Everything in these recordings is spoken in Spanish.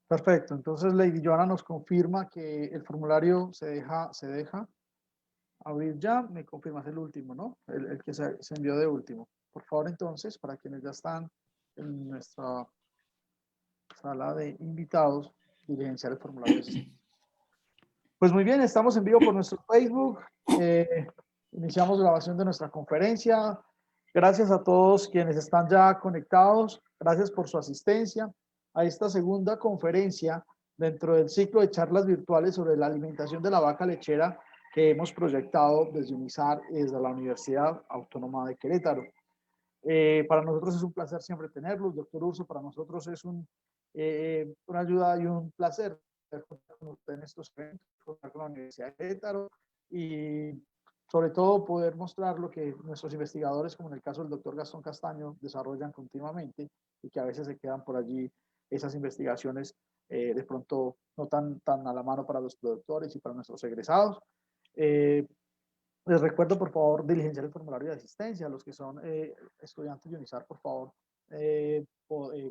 Perfecto, entonces Lady Joana nos confirma que el formulario se deja abrir ya. Me confirmas el último, ¿no? El que se envió de último. Por favor, entonces, para quienes ya están en nuestra sala de invitados, diligenciar el formulario de asistencia. Pues muy bien, estamos en vivo por nuestro Facebook. Eh, Iniciamos grabación de nuestra conferencia. Gracias a todos quienes están ya conectados. Gracias por su asistencia a esta segunda conferencia dentro del ciclo de charlas virtuales sobre la alimentación de la vaca lechera que hemos proyectado desde UNISAR y desde la Universidad Autónoma de Querétaro. Para nosotros es un placer siempre tenerlos. Doctor Urso, para nosotros es una ayuda y un placer con usted en estos eventos, con la Universidad de Querétaro y sobre todo poder mostrar lo que nuestros investigadores, como en el caso del doctor Gastón Castaño, desarrollan continuamente y que a veces se quedan por allí esas investigaciones de pronto no tan a la mano para los productores y para nuestros egresados. Eh, Les recuerdo, por favor, diligenciar el formulario de asistencia. Los que son estudiantes de UNISAR, por favor,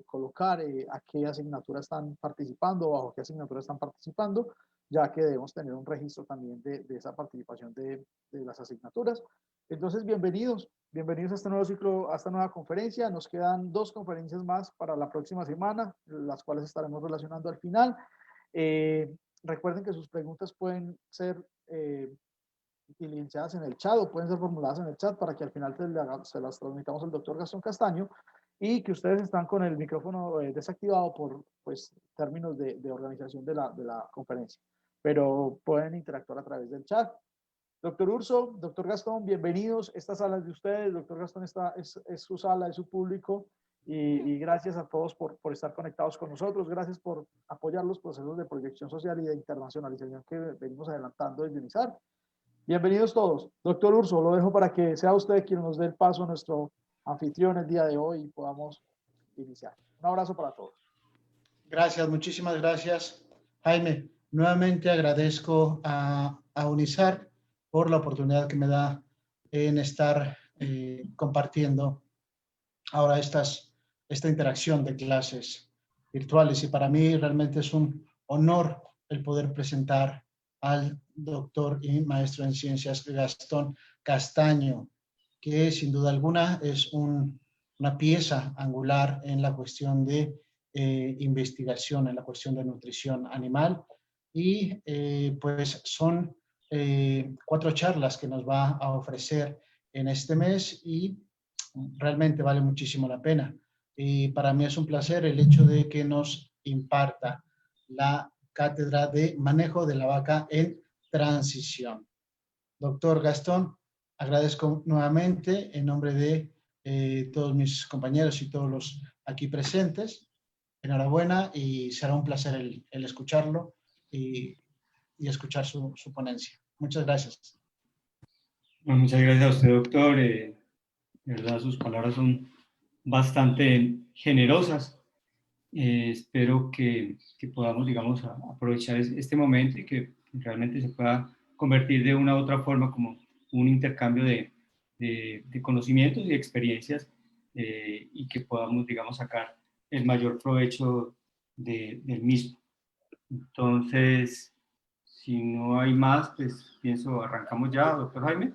colocar a qué asignatura están participando, bajo qué asignatura están participando, ya que debemos tener un registro también de esa participación de las asignaturas. Entonces, bienvenidos a este nuevo ciclo, a esta nueva conferencia. Nos quedan 2 conferencias más para la próxima semana, las cuales estaremos relacionando al final. Recuerden que sus preguntas pueden ser diligenciadas en el chat o pueden ser formuladas en el chat para que al final se las transmitamos al doctor Gastón Castaño y que ustedes están con el micrófono desactivado por pues, términos de organización de la conferencia. Pero pueden interactuar a través del chat. Doctor Urso, doctor Gastón, bienvenidos. Esta sala es de ustedes. Doctor Gastón, es su sala, es su público. Y gracias a todos por estar conectados con nosotros. Gracias por apoyar los procesos de proyección social y de internacionalización que venimos adelantando desde UNISAR. Bienvenidos todos. Doctor Urso, lo dejo para que sea usted quien nos dé el paso a nuestro anfitrión el día de hoy y podamos iniciar. Un abrazo para todos. Gracias, muchísimas gracias, Jaime. Nuevamente agradezco a UNISAR por la oportunidad que me da en estar compartiendo ahora esta interacción de clases virtuales. Y para mí realmente es un honor el poder presentar al doctor y maestro en ciencias Gastón Castaño, que sin duda alguna es una pieza angular en la cuestión de investigación, en la cuestión de nutrición animal. Y pues son 4 charlas que nos va a ofrecer en este mes y realmente vale muchísimo la pena. Y para mí es un placer el hecho de que nos imparta la cátedra de manejo de la vaca en transición. Doctor Gastón, agradezco nuevamente en nombre de todos mis compañeros y todos los aquí presentes. Enhorabuena y será un placer el escucharlo y escuchar su ponencia. Muchas gracias. Bueno, muchas gracias a usted, doctor. De verdad, sus palabras son bastante generosas. Espero que podamos, digamos, aprovechar este momento y que realmente se pueda convertir de una u otra forma como un intercambio de conocimientos y experiencias y que podamos, digamos, sacar el mayor provecho del mismo. Entonces, si no hay más, pues pienso, arrancamos ya, doctor Jaime.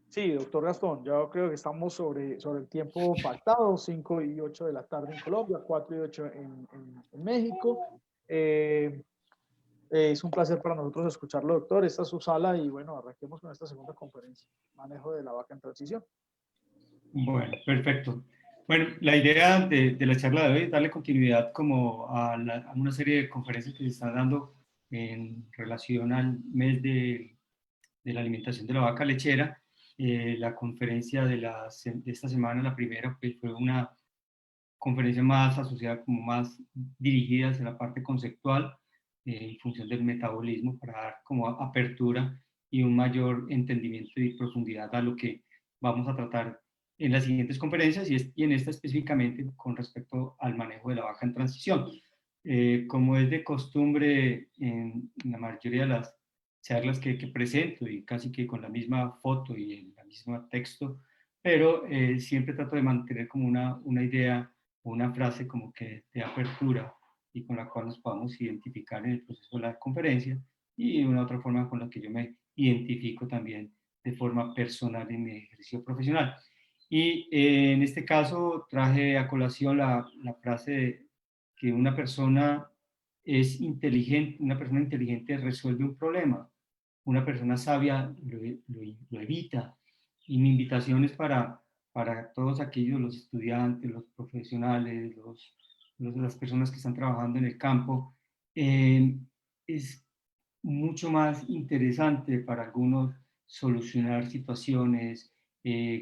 Sí, doctor Gastón, yo creo que estamos sobre el tiempo pactado, 5 y 8 de la tarde en Colombia, 4 y 8 en México. Es un placer para nosotros escucharlo, doctor. Esta es su sala y bueno, arranquemos con esta segunda conferencia, manejo de la vaca en transición. Bueno, perfecto. Bueno, la idea de la charla de hoy es darle continuidad como a una serie de conferencias que se están dando en relación al mes de la alimentación de la vaca lechera. La conferencia de esta semana, la primera, pues fue una conferencia más asociada, como más dirigida hacia la parte conceptual en función del metabolismo para dar como apertura y un mayor entendimiento y profundidad a lo que vamos a tratar en las siguientes conferencias y en esta específicamente con respecto al manejo de la vaca en transición. Como es de costumbre en la mayoría de las charlas que presento y casi que con la misma foto y el mismo texto, pero siempre trato de mantener como una idea una frase como que de apertura y con la cual nos podamos identificar en el proceso de la conferencia, y una otra forma con la que yo me identifico también de forma personal en mi ejercicio profesional. Y en este caso traje a colación la frase de que una persona es inteligente, una persona inteligente resuelve un problema, una persona sabia lo evita. Y mi invitación es para todos aquellos, los estudiantes, los profesionales, las personas que están trabajando en el campo, es mucho más interesante para algunos solucionar situaciones,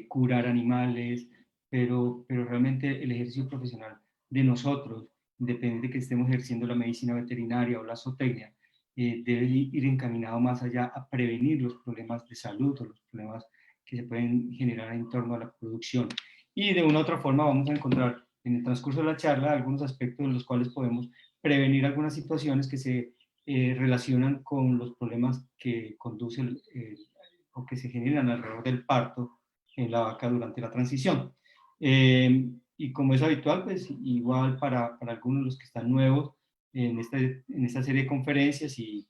curar animales, pero realmente el ejercicio profesional de nosotros, independiente de que estemos ejerciendo la medicina veterinaria o la zootecnia, debe ir encaminado más allá a prevenir los problemas de salud o los problemas que se pueden generar en torno a la producción. Y de una u otra forma vamos a encontrar en el transcurso de la charla algunos aspectos en los cuales podemos prevenir algunas situaciones que se relacionan con los problemas que conducen o que se generan alrededor del parto en la vaca durante la transición. Y como es habitual, pues igual para algunos de los que están nuevos en esta serie de conferencias y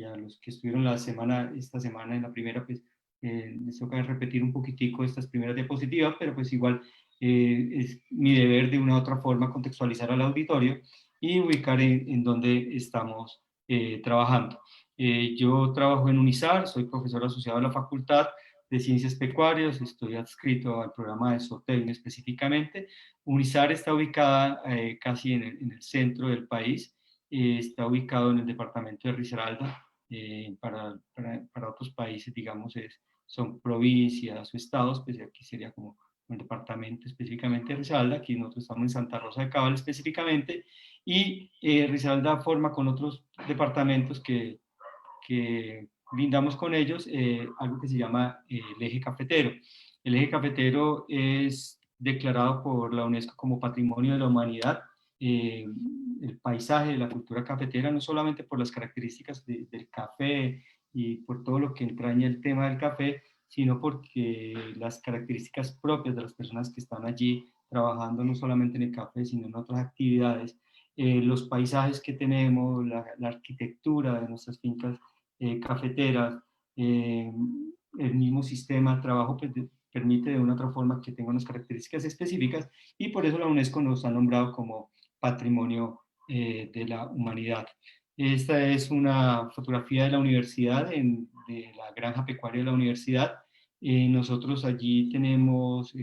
a los que estuvieron esta semana en la primera, pues les toca repetir un poquitico estas primeras diapositivas, pero pues igual es mi deber de una u otra forma contextualizar al auditorio y ubicar en dónde estamos trabajando. Yo trabajo en UNISAR, soy profesor asociado a la Facultad de Ciencias Pecuarias, estoy adscrito al programa de zootecnia específicamente. UNISAR está ubicada casi en el centro del país, está ubicado en el departamento de Risaralda. Para otros países, digamos, son provincias o estados, pues aquí sería como el departamento específicamente de Risaralda. Aquí nosotros estamos en Santa Rosa de Cabal específicamente, y Risaralda forma con otros departamentos que brindamos con ellos algo que se llama el eje cafetero. El eje cafetero es declarado por la UNESCO como Patrimonio de la Humanidad. El paisaje de la cultura cafetera, no solamente por las características del café y por todo lo que entraña el tema del café, sino porque las características propias de las personas que están allí trabajando no solamente en el café, sino en otras actividades, los paisajes que tenemos, la arquitectura de nuestras fincas cafeteras, el mismo sistema de trabajo pues, permite de una u otra forma que tenga unas características específicas, y por eso la UNESCO nos ha nombrado como Patrimonio de la Humanidad. Esta es una fotografía de la universidad, de la granja pecuaria de la universidad. Nosotros allí tenemos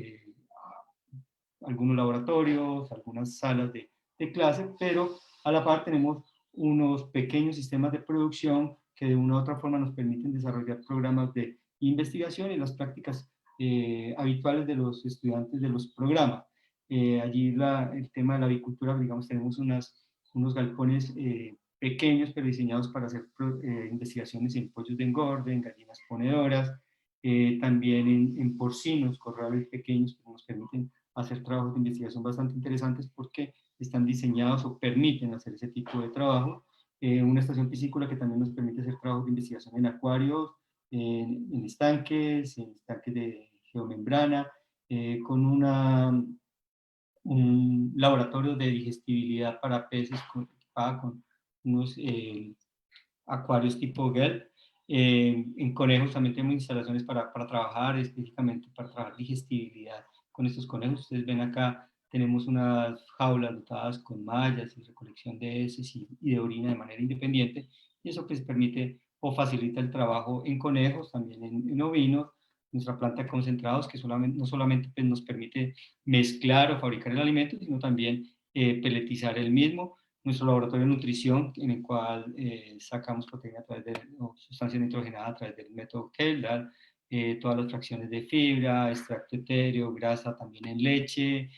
algunos laboratorios, algunas salas de clase, pero a la par tenemos unos pequeños sistemas de producción que de una u otra forma nos permiten desarrollar programas de investigación y las prácticas habituales de los estudiantes de los programas. Allí el tema de la avicultura, digamos, tenemos unos galpones pequeños, pero diseñados para hacer investigaciones en pollos de engorde, en gallinas ponedoras, también en porcinos, corrales pequeños que nos permiten hacer trabajos de investigación bastante interesantes porque están diseñados o permiten hacer ese tipo de trabajo. Una estación piscícola que también nos permite hacer trabajos de investigación en acuarios, en estanques de geomembrana, con un laboratorio de digestibilidad para peces con unos acuarios tipo GEL. En conejos también tenemos instalaciones para trabajar, específicamente para trabajar digestibilidad con estos conejos. Ustedes ven acá, tenemos unas jaulas dotadas con mallas y recolección de heces y de orina de manera independiente, y eso pues permite o facilita el trabajo en conejos, también en ovinos. Nuestra planta de concentrados, que no solamente pues, nos permite mezclar o fabricar el alimento, sino también peletizar el mismo. Nuestro laboratorio de nutrición, en el cual sacamos proteína o sustancia nitrogenada a través del método Kjeldahl, todas las fracciones de fibra, extracto etéreo, grasa también en leche,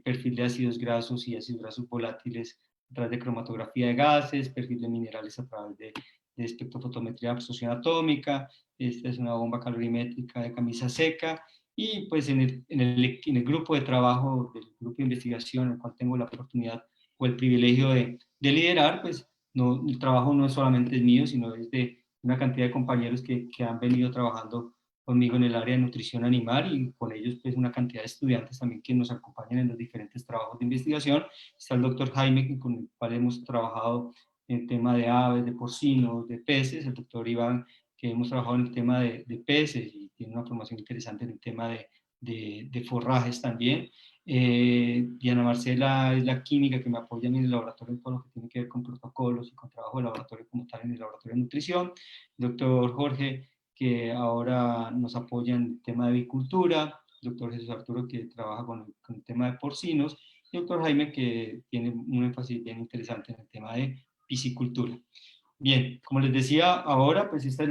perfil de ácidos grasos y ácidos grasos volátiles a través de cromatografía de gases, perfil de minerales a través de espectrofotometría de absorción atómica. Esta es una bomba calorimétrica de camisa seca. Y pues en el grupo de trabajo del grupo de investigación, en el cual tengo la oportunidad o el privilegio de liderar, pues el trabajo no es solamente mío, sino es de una cantidad de compañeros que han venido trabajando conmigo en el área de nutrición animal y con ellos pues una cantidad de estudiantes también que nos acompañan en los diferentes trabajos de investigación. Está el doctor Jaime, con el cual hemos trabajado en el tema de aves, de porcinos, de peces, el doctor Iván, que hemos trabajado en el tema de peces y tiene una formación interesante en el tema de forrajes también. Diana Marcela es la química que me apoya en el laboratorio en todo lo que tiene que ver con protocolos y con trabajo de laboratorio como tal en el laboratorio de nutrición. El doctor Jorge, que ahora nos apoya en el tema de avicultura. El doctor Jesús Arturo, que trabaja con el tema de porcinos. Y el doctor Jaime, que tiene un énfasis bien interesante en el tema de piscicultura. Bien, como les decía ahora, pues esta es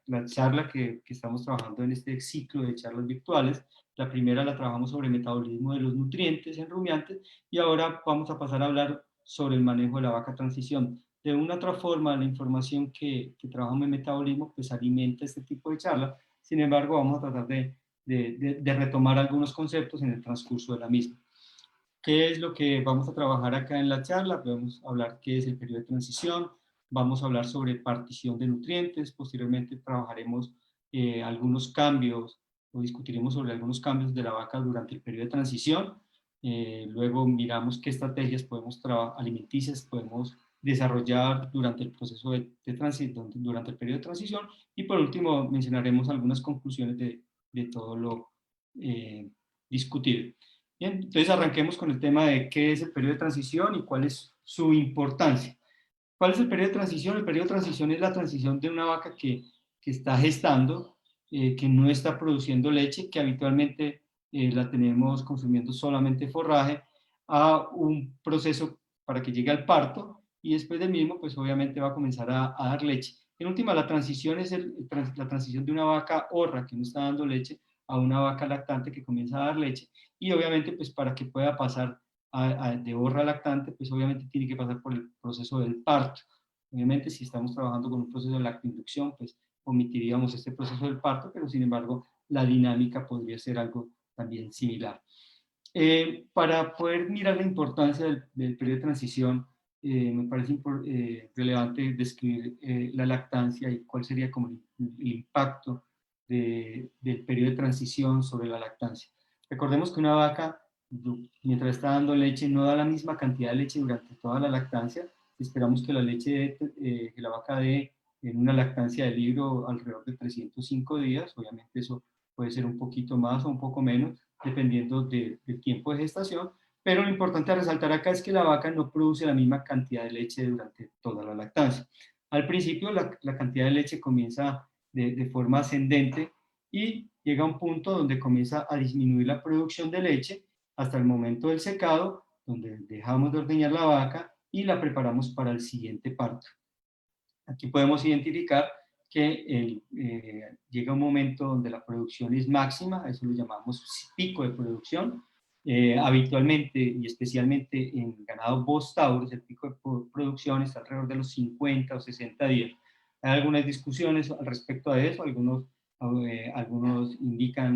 la charla que estamos trabajando en este ciclo de charlas virtuales. La primera la trabajamos sobre metabolismo de los nutrientes en rumiantes y ahora vamos a pasar a hablar sobre el manejo de la vaca transición. De una otra forma, la información que trabajamos en metabolismo pues alimenta este tipo de charla. Sin embargo, vamos a tratar de retomar algunos conceptos en el transcurso de la misma. ¿Qué es lo que vamos a trabajar acá en la charla? Vamos a hablar qué es el periodo de transición, vamos a hablar sobre partición de nutrientes, posteriormente trabajaremos algunos cambios o discutiremos sobre algunos cambios de la vaca durante el periodo de transición, luego miramos qué estrategias alimenticias podemos desarrollar durante el proceso de transición, durante el periodo de transición, y por último mencionaremos algunas conclusiones de todo lo discutido. Bien, entonces arranquemos con el tema de qué es el periodo de transición y cuál es su importancia. ¿Cuál es el periodo de transición? El periodo de transición es la transición de una vaca que está gestando, que no está produciendo leche, que habitualmente la tenemos consumiendo solamente forraje, a un proceso para que llegue al parto y después del mismo, pues obviamente va a comenzar a dar leche. En última, la transición es la transición de una vaca horra que no está dando leche a una vaca lactante que comienza a dar leche. Y obviamente, pues para que pueda pasar de horra lactante, pues obviamente tiene que pasar por el proceso del parto. Obviamente, si estamos trabajando con un proceso de lactoinducción, pues omitiríamos este proceso del parto, pero sin embargo, la dinámica podría ser algo también similar. Para poder mirar la importancia del periodo de transición, me parece relevante describir la lactancia y cuál sería como el impacto del periodo de transición sobre la lactancia. Recordemos que una vaca, mientras está dando leche, no da la misma cantidad de leche durante toda la lactancia. Esperamos que la leche que la vaca dé en una lactancia de libro alrededor de 305 días. Obviamente eso puede ser un poquito más o un poco menos, dependiendo del tiempo de gestación. Pero lo importante a resaltar acá es que la vaca no produce la misma cantidad de leche durante toda la lactancia. Al principio la cantidad de leche comienza de forma ascendente y llega a un punto donde comienza a disminuir la producción de leche hasta el momento del secado, donde dejamos de ordeñar la vaca y la preparamos para el siguiente parto. Aquí podemos identificar que llega un momento donde la producción es máxima, eso lo llamamos pico de producción. Habitualmente y especialmente en ganado Bos Taurus, el pico de producción está alrededor de los 50 o 60 días. Hay algunas discusiones al respecto de eso, algunos indican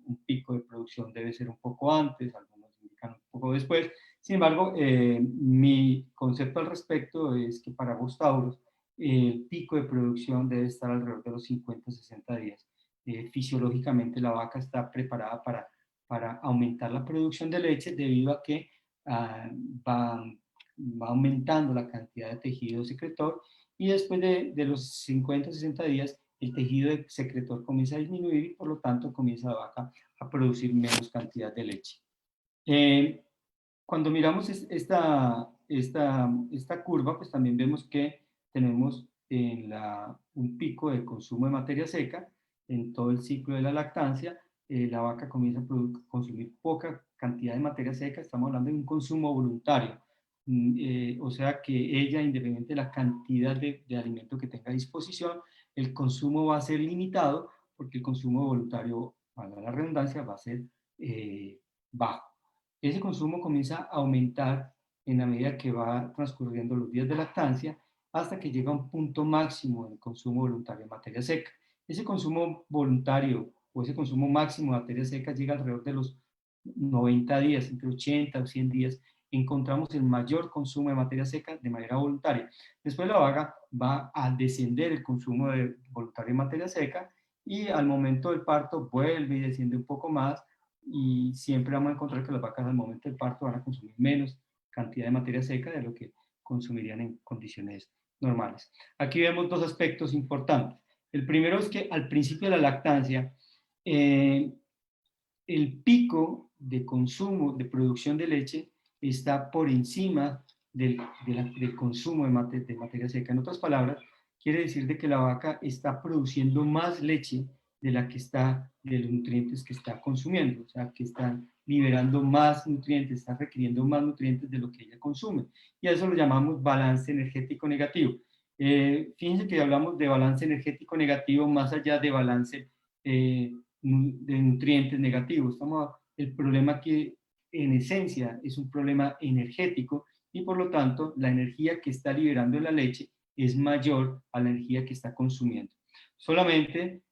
un pico de producción debe ser un poco antes, algunos indican un poco después. Sin embargo, mi concepto al respecto es que para Bos Taurus el pico de producción debe estar alrededor de los 50 o 60 días. Fisiológicamente la vaca está preparada para aumentar la producción de leche debido a que va aumentando la cantidad de tejido secretor y después de los 50 o 60 días el tejido secretor comienza a disminuir y por lo tanto comienza la vaca a producir menos cantidad de leche. Cuando miramos esta curva, pues también vemos que tenemos un pico de consumo de materia seca en todo el ciclo de la lactancia. La vaca comienza a consumir poca cantidad de materia seca, estamos hablando de un consumo voluntario. O sea que ella, independiente de la cantidad de alimento que tenga a disposición, el consumo va a ser limitado porque el consumo voluntario, para la redundancia, va a ser bajo. Ese consumo comienza a aumentar en la medida que va transcurriendo los días de lactancia hasta que llega a un punto máximo del consumo voluntario de materia seca. Ese consumo voluntario o ese consumo máximo de materia seca llega alrededor de los 90 días, entre 80 o 100 días, encontramos el mayor consumo de materia seca de manera voluntaria. Después la vaca va a descender el consumo voluntario de materia seca y al momento del parto vuelve y desciende un poco más, y siempre vamos a encontrar que las vacas al momento del parto van a consumir menos cantidad de materia seca de lo que consumirían en condiciones normales. Aquí vemos dos aspectos importantes. El primero es que al principio de la lactancia, el pico de consumo, de producción de leche, está por encima del consumo de materia seca. En otras palabras, quiere decir de que la vaca está produciendo más leche de los nutrientes que está consumiendo, o sea, que está liberando más nutrientes, está requiriendo más nutrientes de lo que ella consume. Y a eso lo llamamos balance energético negativo. Fíjense que hablamos de balance energético negativo más allá de balance de nutrientes negativos. El problema que en esencia es un problema energético, y por lo tanto la energía que está liberando la leche es mayor a la energía que está consumiendo. Solamente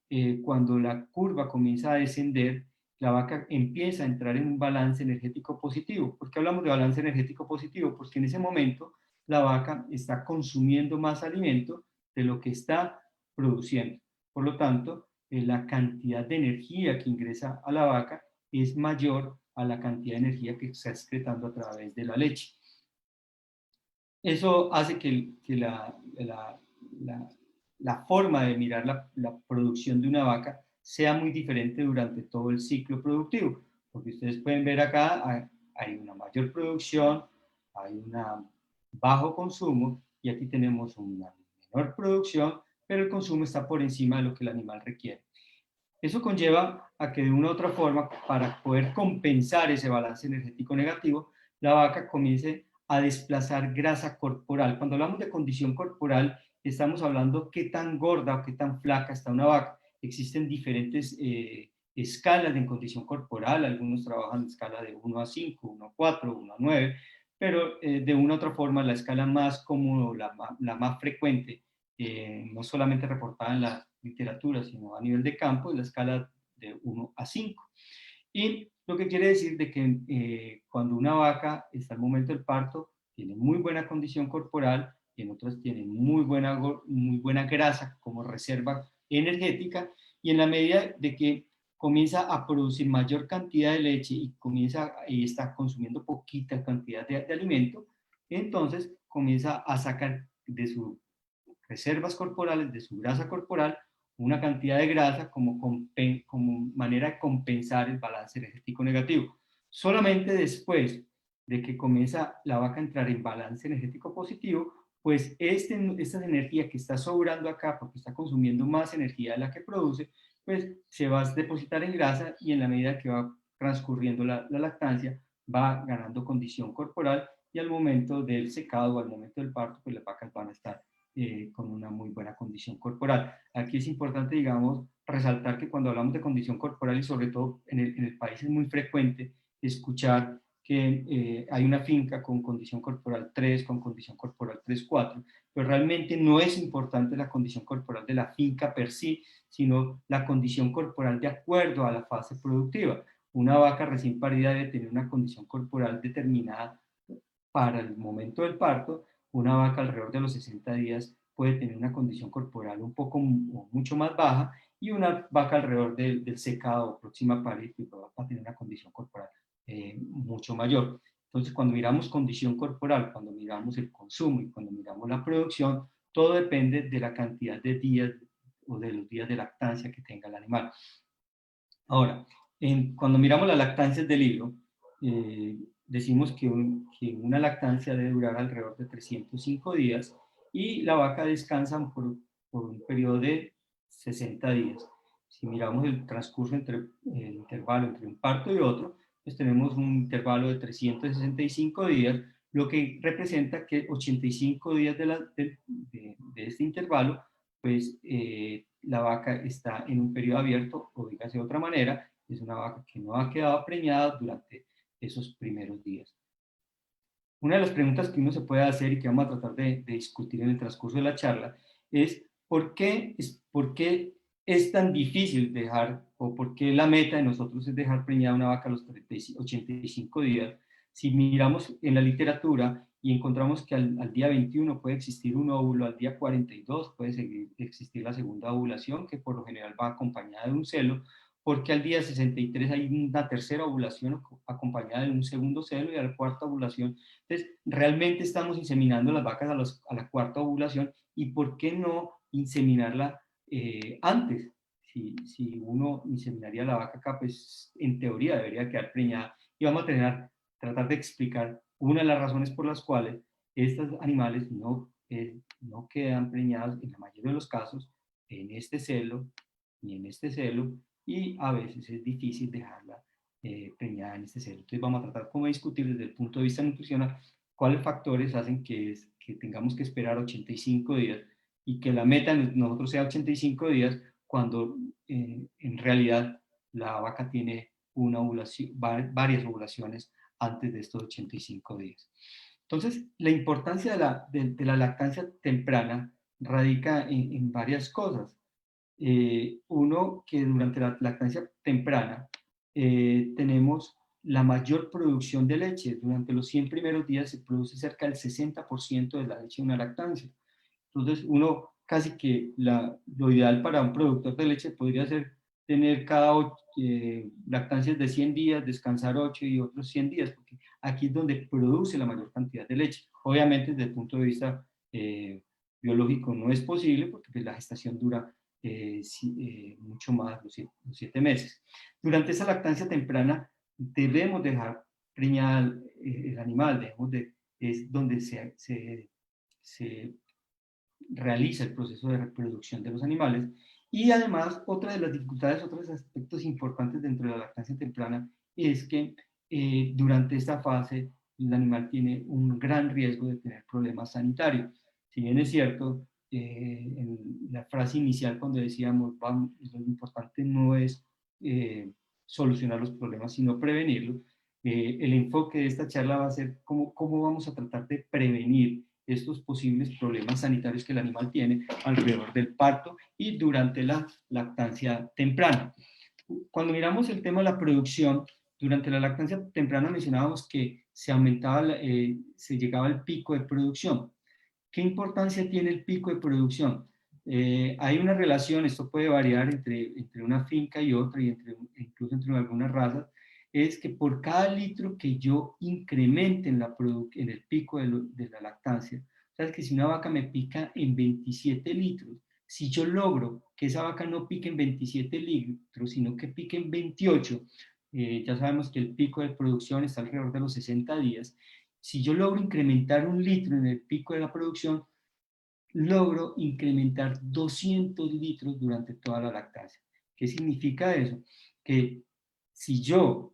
cuando la curva comienza a descender, la vaca empieza a entrar en un balance energético positivo. ¿Por qué hablamos de balance energético positivo? Porque en ese momento la vaca está consumiendo más alimento de lo que está produciendo. Por lo tanto, la cantidad de energía que ingresa a la vaca es mayor a la cantidad de energía que está excretando a través de la leche. Eso hace que la forma de mirar la producción de una vaca sea muy diferente durante todo el ciclo productivo, porque ustedes pueden ver acá, hay una mayor producción, hay un bajo consumo, y aquí tenemos una menor producción, pero el consumo está por encima de lo que el animal requiere. Eso conlleva a que de una u otra forma, para poder compensar ese balance energético negativo, la vaca comience a desplazar grasa corporal. Cuando hablamos de condición corporal, estamos hablando qué tan gorda o qué tan flaca está una vaca. Existen diferentes escalas de condición corporal, algunos trabajan en escala de 1 a 5, 1 a 4, 1 a 9, pero de una u otra forma la escala más común, la más frecuente, no solamente reportada en la literatura, sino a nivel de campo, es la escala de 1 a 5. Y lo que quiere decir de que cuando una vaca está al momento del parto, tiene muy buena condición corporal, y en otras tiene muy buena grasa como reserva energética, y en la medida de que comienza a producir mayor cantidad de leche y está consumiendo poquita cantidad de alimento, entonces comienza a sacar de sus reservas corporales, de su grasa corporal, una cantidad de grasa como manera de compensar el balance energético negativo. Solamente después de que comienza la vaca a entrar en balance energético positivo, pues esta energía que está sobrando acá, porque está consumiendo más energía de la que produce, pues se va a depositar en grasa, y en la medida que va transcurriendo la lactancia, va ganando condición corporal, y al momento del secado o al momento del parto, pues las vacas van a estar con una muy buena condición corporal. Aquí es importante, digamos, resaltar que cuando hablamos de condición corporal, y sobre todo en el país es muy frecuente escuchar que hay una finca con condición corporal 3, con condición corporal 3, 4, pero realmente no es importante la condición corporal de la finca per sí, sino la condición corporal de acuerdo a la fase productiva. Una vaca recién parida debe tener una condición corporal determinada para el momento del parto. Una vaca alrededor de los 60 días puede tener una condición corporal un poco o mucho más baja, y una vaca alrededor del secado o próxima a parir va a tener una condición corporal mucho mayor. Entonces, cuando miramos condición corporal, cuando miramos el consumo y cuando miramos la producción, todo depende de la cantidad de días o de los días de lactancia que tenga el animal. Ahora, cuando miramos las lactancias del libro, decimos que una lactancia debe durar alrededor de 305 días, y la vaca descansa por un periodo de 60 días. Si miramos el transcurso el intervalo entre un parto y otro, pues tenemos un intervalo de 365 días, lo que representa que 85 días de este intervalo, pues la vaca está en un periodo abierto, o dígase de otra manera, es una vaca que no ha quedado preñada durante esos primeros días. Una de las preguntas que uno se puede hacer y que vamos a tratar de discutir en el transcurso de la charla es ¿por qué es tan difícil dejar, o por qué la meta de nosotros es dejar preñada una vaca a los 85 días? Si miramos en la literatura y encontramos que al día 21 puede existir un óvulo, al día 42 puede existir la segunda ovulación, que por lo general va acompañada de un celo, porque al día 63 hay una tercera ovulación acompañada de un segundo celo y a la cuarta ovulación. Entonces, realmente estamos inseminando las vacas a la cuarta ovulación, y ¿por qué no inseminarla antes? Si uno inseminaría la vaca acá, pues en teoría debería quedar preñada, y vamos a tratar de explicar una de las razones por las cuales estos animales no quedan preñados en la mayoría de los casos en este celo ni en este celo, y a veces es difícil dejarla preñada en este celo. Entonces vamos a tratar cómo discutir desde el punto de vista nutricional cuáles factores hacen que tengamos que esperar 85 días y que la meta de nosotros sea 85 días cuando en realidad la vaca tiene una ovulación, varias ovulaciones antes de estos 85 días. Entonces, la importancia de la lactancia temprana radica en varias cosas. Uno, que durante la lactancia temprana tenemos la mayor producción de leche. Durante los 100 primeros días se produce cerca del 60% de la leche de una lactancia. Entonces, uno casi que lo ideal para un productor de leche podría ser tener cada lactancias de 100 días, descansar 8 y otros 100 días, porque aquí es donde produce la mayor cantidad de leche. Obviamente, desde el punto de vista biológico no es posible, porque pues, la gestación dura mucho más, los 7 meses. Durante esa lactancia temprana debemos dejar preñar el animal, es donde se realiza el proceso de reproducción de los animales. Y además, otra de las dificultades, otros aspectos importantes dentro de la lactancia temprana es que durante esta fase el animal tiene un gran riesgo de tener problemas sanitarios. Si bien es cierto, en la frase inicial cuando decíamos lo importante no es solucionar los problemas, sino prevenirlos, el enfoque de esta charla va a ser cómo vamos a tratar de prevenir estos posibles problemas sanitarios que el animal tiene alrededor del parto y durante la lactancia temprana. Cuando miramos el tema de la producción, durante la lactancia temprana mencionábamos que se llegaba al pico de producción. ¿Qué importancia tiene el pico de producción? Hay una relación, esto puede variar entre una finca y otra, y incluso entre algunas razas, es que por cada litro que yo incremente en el pico de la lactancia, sabes que si una vaca me pica en 27 litros, si yo logro que esa vaca no pique en 27 litros, sino que pique en 28, ya sabemos que el pico de producción está alrededor de los 60 días, si yo logro incrementar 1 litro en el pico de la producción, logro incrementar 200 litros durante toda la lactancia. ¿Qué significa eso? Que si yo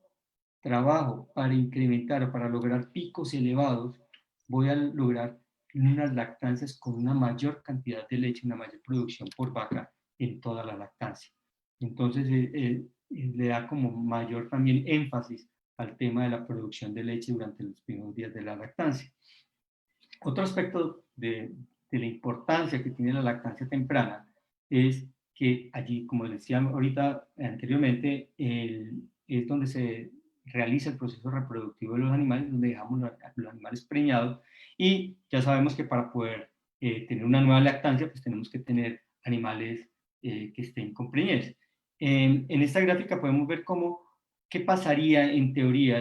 trabajo para incrementar o para lograr picos elevados, voy a lograr unas lactancias con una mayor cantidad de leche, una mayor producción por vaca en toda la lactancia. Entonces, le da como mayor también énfasis al tema de la producción de leche durante los primeros días de la lactancia. Otro aspecto de la importancia que tiene la lactancia temprana es que allí, como decía ahorita anteriormente, es donde se realiza el proceso reproductivo de los animales, donde dejamos los animales preñados, y ya sabemos que para poder tener una nueva lactancia, pues tenemos que tener animales que estén con preñez. En esta gráfica podemos ver qué pasaría en teoría,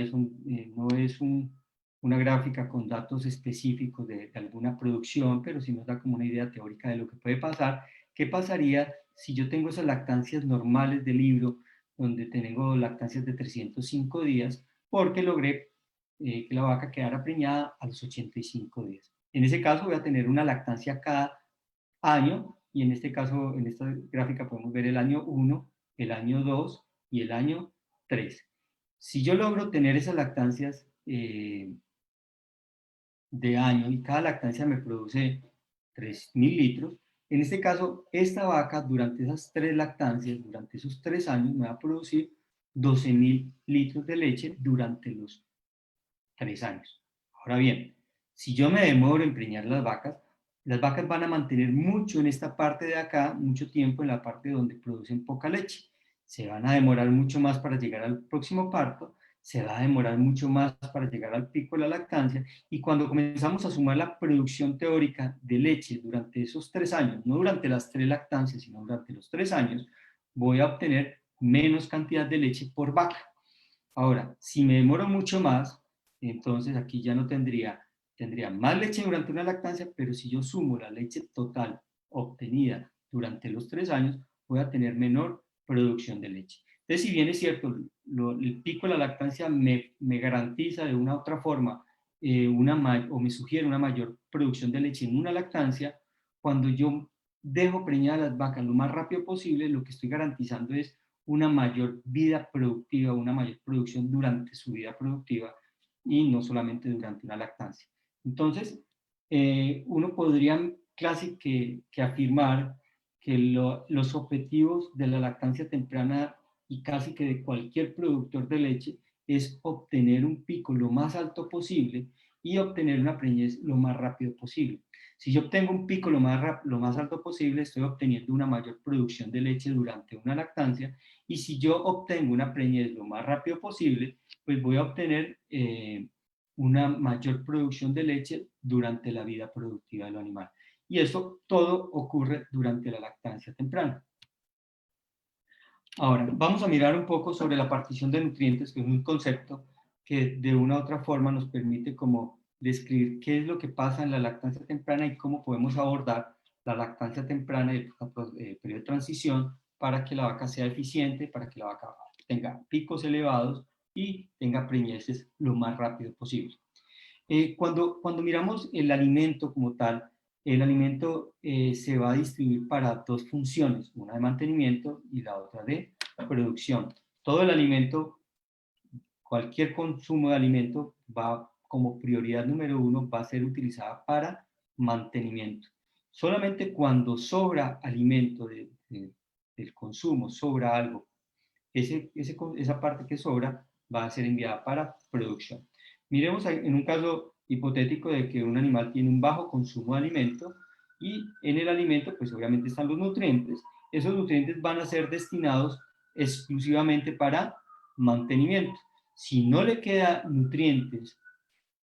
no es una gráfica con datos específicos de alguna producción, pero sí nos da como una idea teórica de lo que puede pasar. ¿Qué pasaría si yo tengo esas lactancias normales del libro, donde tengo lactancias de 305 días, porque logré que la vaca quedara preñada a los 85 días? En ese caso voy a tener una lactancia cada año, y en este caso, en esta gráfica podemos ver el año 1, el año 2 y el año 3. Si yo logro tener esas lactancias de año y cada lactancia me produce 3.000 litros, en este caso, esta vaca durante esas 3 lactancias, durante esos 3 años, me va a producir 12.000 litros de leche durante los 3 años. Ahora bien, si yo me demoro en preñar las vacas van a mantener mucho en esta parte de acá, mucho tiempo en la parte donde producen poca leche. Se van a demorar mucho más para llegar al próximo parto, se va a demorar mucho más para llegar al pico de la lactancia, y cuando comenzamos a sumar la producción teórica de leche durante esos 3 años, no durante las 3 lactancias, sino durante los 3 años, voy a obtener menos cantidad de leche por vaca. Ahora, si me demoro mucho más, entonces aquí ya no tendría más leche durante una lactancia, pero si yo sumo la leche total obtenida durante los 3 años, voy a tener menor producción de leche. Entonces, si bien es cierto, el pico de la lactancia me garantiza de una u otra forma o me sugiere una mayor producción de leche en una lactancia, cuando yo dejo preñadas las vacas lo más rápido posible, lo que estoy garantizando es una mayor vida productiva, una mayor producción durante su vida productiva y no solamente durante una lactancia. Entonces, uno podría casi que afirmar que los objetivos de la lactancia temprana y casi que de cualquier productor de leche es obtener un pico lo más alto posible y obtener una preñez lo más rápido posible. Si yo obtengo un pico lo más alto posible, estoy obteniendo una mayor producción de leche durante una lactancia, y si yo obtengo una preñez lo más rápido posible, pues voy a obtener una mayor producción de leche durante la vida productiva del animal. Y eso todo ocurre durante la lactancia temprana. Ahora, vamos a mirar un poco sobre la partición de nutrientes, que es un concepto que de una u otra forma nos permite como describir qué es lo que pasa en la lactancia temprana y cómo podemos abordar la lactancia temprana y el periodo de transición para que la vaca sea eficiente, para que la vaca tenga picos elevados y tenga preñeces lo más rápido posible. Cuando miramos el alimento como tal, el alimento se va a distribuir para 2 funciones, una de mantenimiento y la otra de producción. Todo el alimento, cualquier consumo de alimento va como prioridad número 1, va a ser utilizada para mantenimiento. Solamente cuando sobra alimento del consumo, sobra algo, esa parte que sobra va a ser enviada para producción. Miremos en un caso hipotético de que un animal tiene un bajo consumo de alimento y en el alimento pues obviamente están los nutrientes. Esos nutrientes van a ser destinados exclusivamente para mantenimiento. Si no le queda nutrientes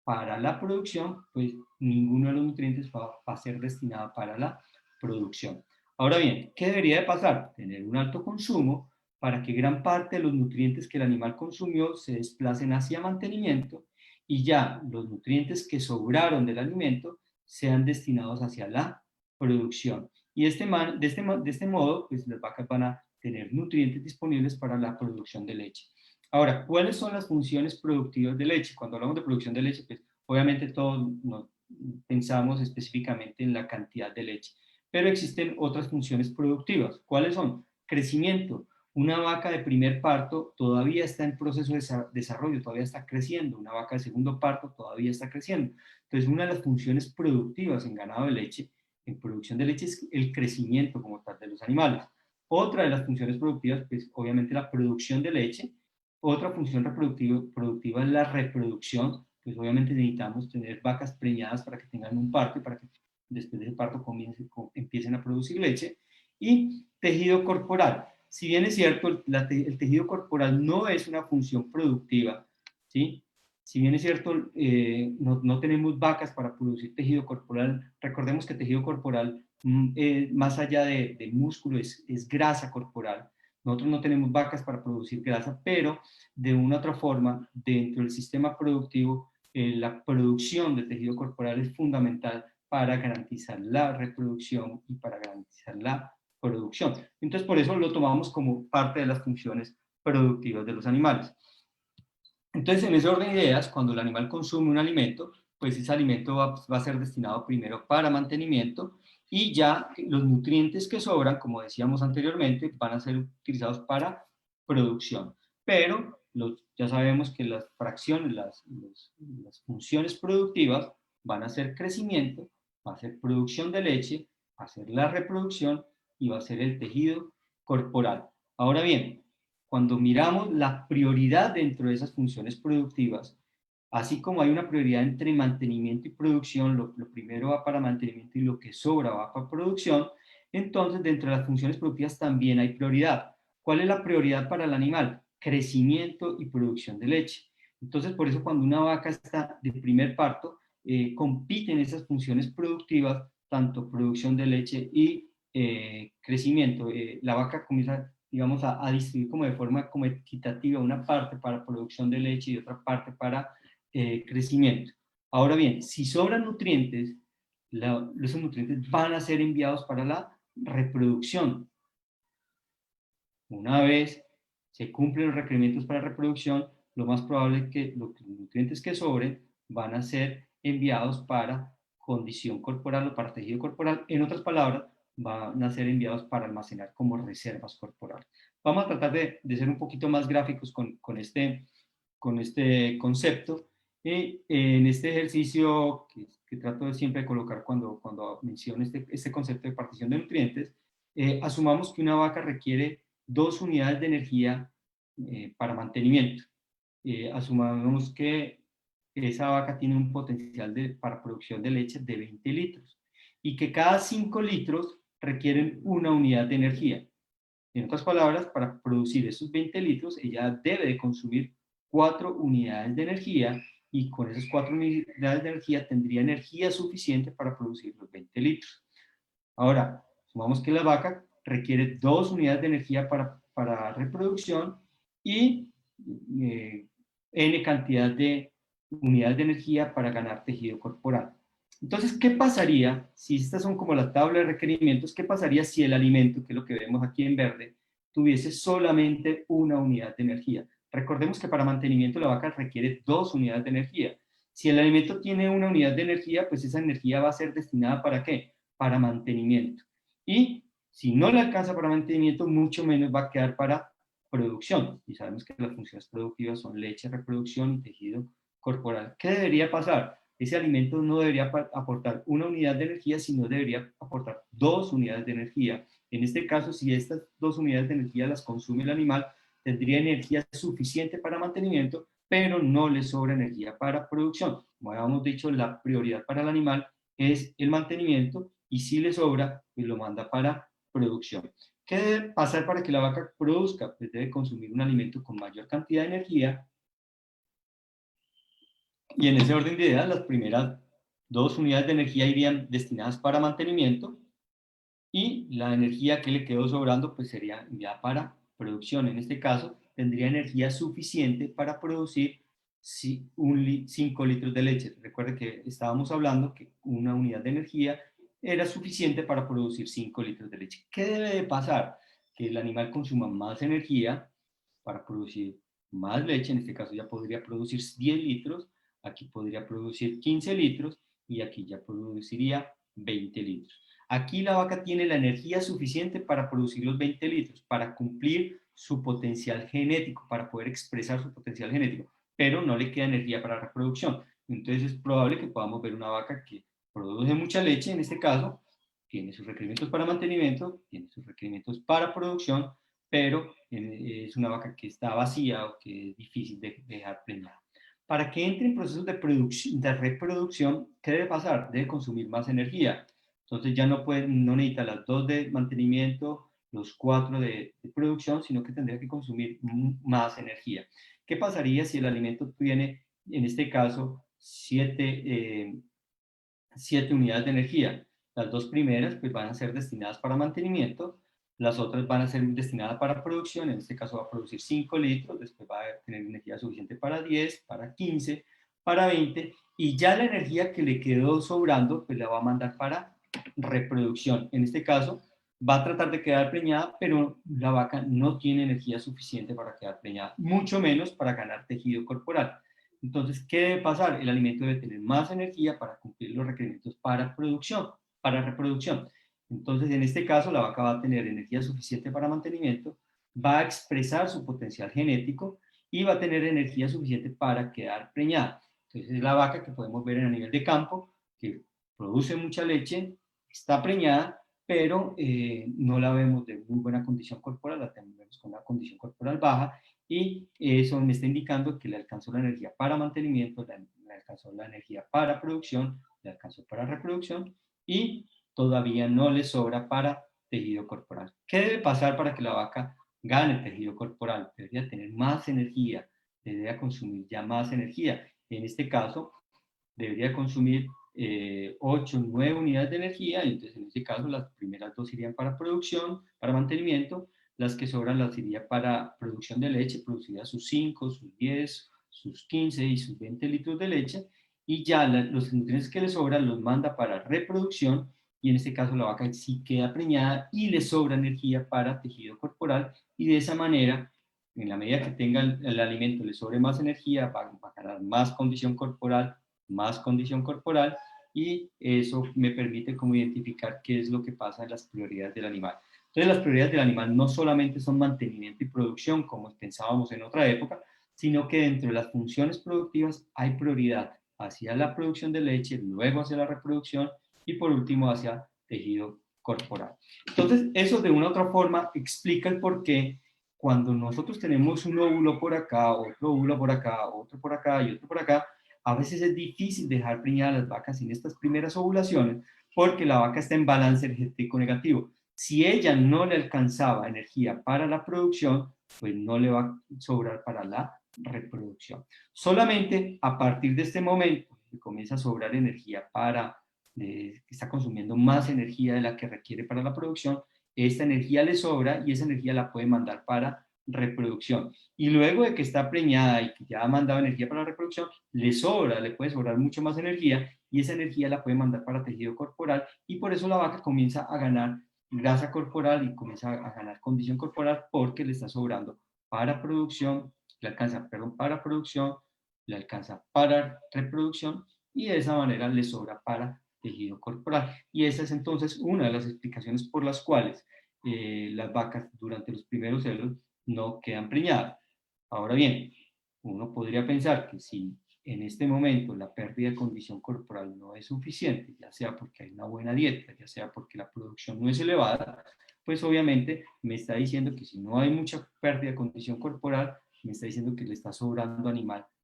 para la producción, pues ninguno de los nutrientes va a ser destinado para la producción. Ahora bien, ¿qué debería de pasar? Tener un alto consumo para que gran parte de los nutrientes que el animal consumió se desplacen hacia mantenimiento y ya los nutrientes que sobraron del alimento sean destinados hacia la producción. Y de este modo, pues las vacas van a tener nutrientes disponibles para la producción de leche. Ahora, ¿cuáles son las funciones productivas de leche? Cuando hablamos de producción de leche, pues obviamente todos pensamos específicamente en la cantidad de leche, pero existen otras funciones productivas. ¿Cuáles son? Crecimiento. Una vaca de primer parto todavía está en proceso de desarrollo, todavía está creciendo. Una vaca de segundo parto todavía está creciendo. Entonces, una de las funciones productivas en ganado de leche, en producción de leche, es el crecimiento como tal de los animales. Otra de las funciones productivas, pues obviamente la producción de leche. Otra función productiva es la reproducción. Pues obviamente necesitamos tener vacas preñadas para que tengan un parto y para que después de ese parto empiecen a producir leche. Y tejido corporal. Si bien es cierto, el tejido corporal no es una función productiva, ¿sí? Si bien es cierto, no tenemos vacas para producir tejido corporal, recordemos que tejido corporal, más allá de músculo, es grasa corporal. Nosotros no tenemos vacas para producir grasa, pero de una u otra forma, dentro del sistema productivo, la producción de tejido corporal es fundamental para garantizar la reproducción y para garantizar la producción. Entonces, por eso lo tomamos como parte de las funciones productivas de los animales. Entonces, en ese orden de ideas, cuando el animal consume un alimento, pues ese alimento va a ser destinado primero para mantenimiento y ya los nutrientes que sobran, como decíamos anteriormente, van a ser utilizados para producción. Pero ya sabemos que las fracciones, las funciones productivas van a ser crecimiento, va a ser producción de leche, va a ser la reproducción y va a ser el tejido corporal. Ahora bien, cuando miramos la prioridad dentro de esas funciones productivas, así como hay una prioridad entre mantenimiento y producción, lo primero va para mantenimiento y lo que sobra va para producción, entonces dentro de las funciones productivas también hay prioridad. ¿Cuál es la prioridad para el animal? crecimiento y producción de leche. Entonces, por eso cuando una vaca está de primer parto, compiten esas funciones productivas, tanto producción de leche y crecimiento. La vaca comienza, digamos, a distribuir como de forma como equitativa una parte para producción de leche y otra parte para crecimiento. Ahora bien, si sobran nutrientes, esos nutrientes van a ser enviados para la reproducción. Una vez se cumplen los requerimientos para reproducción, lo más probable es que los nutrientes que sobren van a ser enviados para condición corporal o para tejido corporal. En otras palabras, van a ser enviados para almacenar como reservas corporales. Vamos a tratar de ser un poquito más gráficos con este concepto. Y en este ejercicio que trato de siempre colocar cuando menciono este concepto de partición de nutrientes, asumamos que una vaca requiere 2 unidades de energía para mantenimiento. Asumamos que esa vaca tiene un potencial para producción de leche de 20 litros y que cada 5 litros requieren una unidad de energía. En otras palabras, para producir esos 20 litros, ella debe de consumir 4 unidades de energía y con esas 4 unidades de energía tendría energía suficiente para producir los 20 litros. Ahora, sumamos que la vaca requiere 2 unidades de energía para reproducción y N cantidad de unidades de energía para ganar tejido corporal. Entonces, ¿qué pasaría si estas son como la tabla de requerimientos? ¿Qué pasaría si el alimento, que es lo que vemos aquí en verde, tuviese solamente una unidad de energía? Recordemos que para mantenimiento la vaca requiere 2 unidades de energía. Si el alimento tiene una unidad de energía, pues esa energía va a ser destinada ¿para qué? Para mantenimiento. Y si no le alcanza para mantenimiento, mucho menos va a quedar para producción. Y sabemos que las funciones productivas son leche, reproducción y tejido corporal. ¿Qué debería pasar? Ese alimento no debería aportar una unidad de energía, sino debería aportar 2 unidades de energía. En este caso, si estas 2 unidades de energía las consume el animal, tendría energía suficiente para mantenimiento, pero no le sobra energía para producción. Como habíamos dicho, la prioridad para el animal es el mantenimiento y si le sobra, pues lo manda para producción. ¿Qué debe pasar para que la vaca produzca? Pues debe consumir un alimento con mayor cantidad de energía. Y en ese orden de ideas, las primeras 2 unidades de energía irían destinadas para mantenimiento y la energía que le quedó sobrando pues sería enviada para producción. En este caso, tendría energía suficiente para producir 5 litros de leche. Recuerde que estábamos hablando que una unidad de energía era suficiente para producir 5 litros de leche. ¿Qué debe de pasar? Que el animal consuma más energía para producir más leche. En este caso ya podría producir 10 litros, aquí podría producir 15 litros y aquí ya produciría 20 litros. Aquí la vaca tiene la energía suficiente para producir los 20 litros, para cumplir su potencial genético, para poder expresar su potencial genético, pero no le queda energía para reproducción. Entonces es probable que podamos ver una vaca que produce mucha leche, en este caso, tiene sus requerimientos para mantenimiento, tiene sus requerimientos para producción, pero es una vaca que está vacía o que es difícil de dejar preñada. Para que entre en procesos de reproducción, ¿qué debe pasar? Debe consumir más energía. Entonces ya no necesita las 2 de mantenimiento, los 4 de producción, sino que tendría que consumir más energía. ¿Qué pasaría si el alimento tiene, en este caso, 7 unidades de energía? Las 2 primeras pues, van a ser destinadas para mantenimiento, las otras van a ser destinadas para producción, en este caso va a producir 5 litros, después va a tener energía suficiente para 10, para 15, para 20, y ya la energía que le quedó sobrando, pues la va a mandar para reproducción. En este caso, va a tratar de quedar preñada, pero la vaca no tiene energía suficiente para quedar preñada, mucho menos para ganar tejido corporal. Entonces, ¿qué debe pasar? El alimento debe tener más energía para cumplir los requerimientos para producción, para reproducción. Entonces, en este caso, la vaca va a tener energía suficiente para mantenimiento, va a expresar su potencial genético y va a tener energía suficiente para quedar preñada. Entonces, es la vaca que podemos ver a nivel de campo, que produce mucha leche, está preñada, pero no la vemos de muy buena condición corporal, la tenemos con una condición corporal baja y eso me está indicando que le alcanzó la energía para mantenimiento, le alcanzó la energía para producción, le alcanzó para reproducción y todavía no le sobra para tejido corporal. ¿Qué debe pasar para que la vaca gane tejido corporal, debería tener más energía, debería consumir ya más energía. En este caso, debería consumir 8 o 9 unidades de energía, y entonces en este caso las primeras 2 irían para producción, para mantenimiento, las que sobran las iría para producción de leche, produciría sus 5, sus 10, sus 15 y sus 20 litros de leche, y ya los nutrientes que le sobran los manda para reproducción, y en este caso la vaca sí queda preñada y le sobra energía para tejido corporal, y de esa manera, en la medida que tenga el alimento, le sobre más energía, va a ganar más condición corporal, y eso me permite como identificar qué es lo que pasa en las prioridades del animal. Entonces las prioridades del animal no solamente son mantenimiento y producción, como pensábamos en otra época, sino que dentro de las funciones productivas hay prioridad hacia la producción de leche, luego hacia la reproducción y por último hacia tejido corporal. Entonces eso de una u otra forma explica el por qué cuando nosotros tenemos un óvulo por acá, otro óvulo por acá, otro por acá y otro por acá, a veces es difícil dejar preñadas las vacas en estas primeras ovulaciones porque la vaca está en balance energético negativo. Si ella no le alcanzaba energía para la producción, pues no le va a sobrar para la reproducción. Solamente a partir de este momento que comienza a sobrar energía está consumiendo más energía de la que requiere para la producción, esta energía le sobra y esa energía la puede mandar para reproducción. Y luego de que está preñada y que ya ha mandado energía para la reproducción, le puede sobrar mucho más energía y esa energía la puede mandar para tejido corporal y por eso la vaca comienza a ganar grasa corporal y comienza a ganar condición corporal porque le está sobrando para producción, le alcanza, perdón, para producción, le alcanza para reproducción y de esa manera le sobra para tejido corporal. Y esa es entonces una de las explicaciones por las cuales las vacas durante los primeros celos no quedan preñadas. Ahora bien, uno podría pensar que si en este momento la pérdida de condición corporal no es suficiente, ya sea porque hay una buena dieta, ya sea porque la producción no es elevada, pues obviamente me está diciendo que si no hay mucha pérdida de condición corporal, me está diciendo que le está sobrando al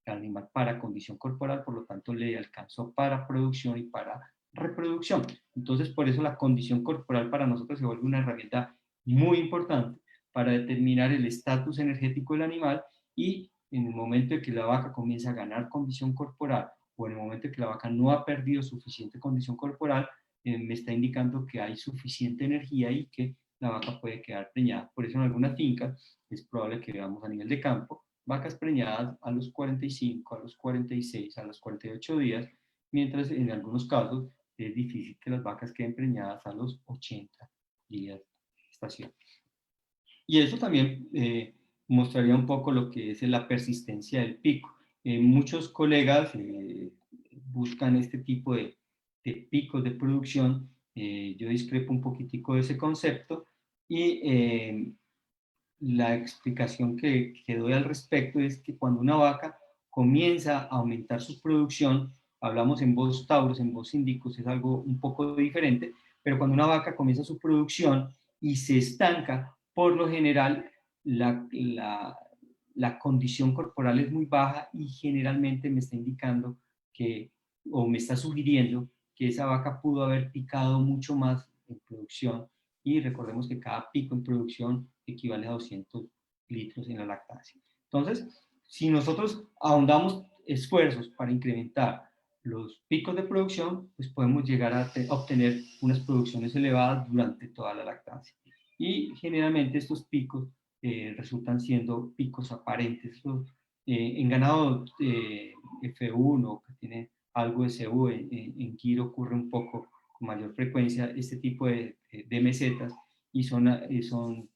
animal para condición corporal, por lo tanto le alcanzó para producción y para reproducción. Entonces, por eso la condición corporal para nosotros se vuelve una herramienta muy importante para determinar el estatus energético del animal y en el momento en que la vaca comienza a ganar condición corporal o en el momento en que la vaca no ha perdido suficiente condición corporal, me está indicando que hay suficiente energía y que la vaca puede quedar preñada. Por eso en algunas fincas es probable que veamos a nivel de campo vacas preñadas a los 45, a los 46, a los 48 días, mientras en algunos casos es difícil que las vacas queden preñadas a los 80 días de gestación. Y eso también mostraría un poco lo que es la persistencia del pico. Muchos colegas buscan este tipo de picos de producción. Yo discrepo un poquitico de ese concepto y la explicación que doy al respecto es que cuando una vaca comienza a aumentar su producción, hablamos en Bos taurus, en Bos indicus es algo un poco diferente, pero cuando una vaca comienza su producción y se estanca, por lo general la condición corporal es muy baja y generalmente me está indicando que, o me está sugiriendo que esa vaca pudo haber picado mucho más en producción y recordemos que cada pico en producción equivale a 200 litros en la lactancia. Entonces, si nosotros ahondamos esfuerzos para incrementar los picos de producción, pues podemos llegar a obtener unas producciones elevadas durante toda la lactancia. Y generalmente estos picos resultan siendo picos aparentes. En ganado F1 que tiene algo de CU, en Giro ocurre un poco con mayor frecuencia este tipo de mesetas y son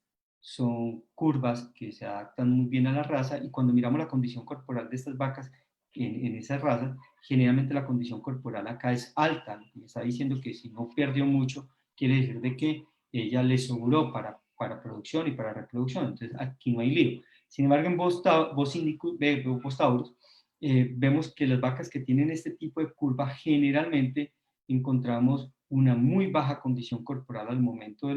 curvas que se adaptan muy bien a la raza y cuando miramos la condición corporal de estas vacas en esa raza, generalmente la condición corporal acá es alta. Me está diciendo que si no perdió mucho, quiere decir de que ella le sobró para producción y para reproducción. Entonces aquí no hay lío. Sin embargo, en Bos taurus, vemos que las vacas que tienen este tipo de curva generalmente encontramos una muy baja condición corporal al momento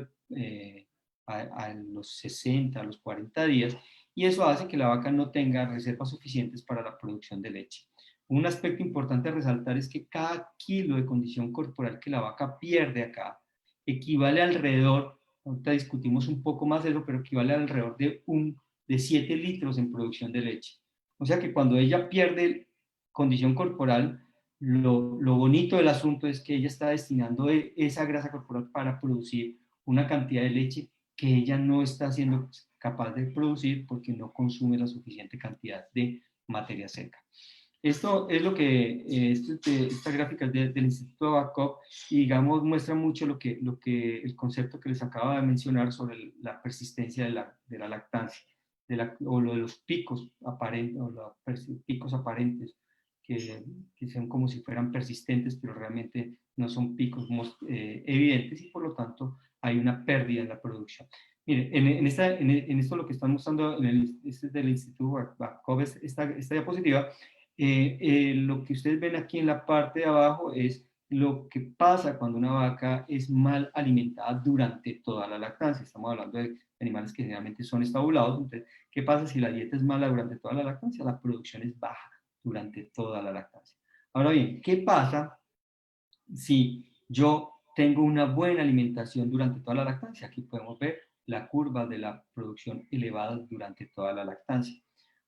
a los 60, a los 40 días, y eso hace que la vaca no tenga reservas suficientes para la producción de leche. Un aspecto importante a resaltar es que cada kilo de condición corporal que la vaca pierde acá equivale alrededor ahorita discutimos un poco más de eso, pero equivale a alrededor de 7 litros en producción de leche. O sea que cuando ella pierde condición corporal, lo bonito del asunto es que ella está destinando esa grasa corporal para producir una cantidad de leche que ella no está siendo capaz de producir porque no consume la suficiente cantidad de materia seca. Esto es lo que, esta gráfica del Instituto Babcock, y digamos, muestra mucho el concepto que les acabo de mencionar sobre la persistencia de la lactancia, o lo de los picos aparentes, picos aparentes, que son como si fueran persistentes, pero realmente no son picos evidentes, y por lo tanto hay una pérdida en la producción. Mire, en esto lo que están mostrando este es del Instituto Babcock, esta diapositiva. Lo que ustedes ven aquí en la parte de abajo es lo que pasa cuando una vaca es mal alimentada durante toda la lactancia. Estamos hablando de animales que generalmente son estabulados. Entonces, ¿qué pasa si la dieta es mala durante toda la lactancia? La producción es baja durante toda la lactancia. Ahora bien, ¿qué pasa si yo tengo una buena alimentación durante toda la lactancia? Aquí podemos ver la curva de la producción elevada durante toda la lactancia.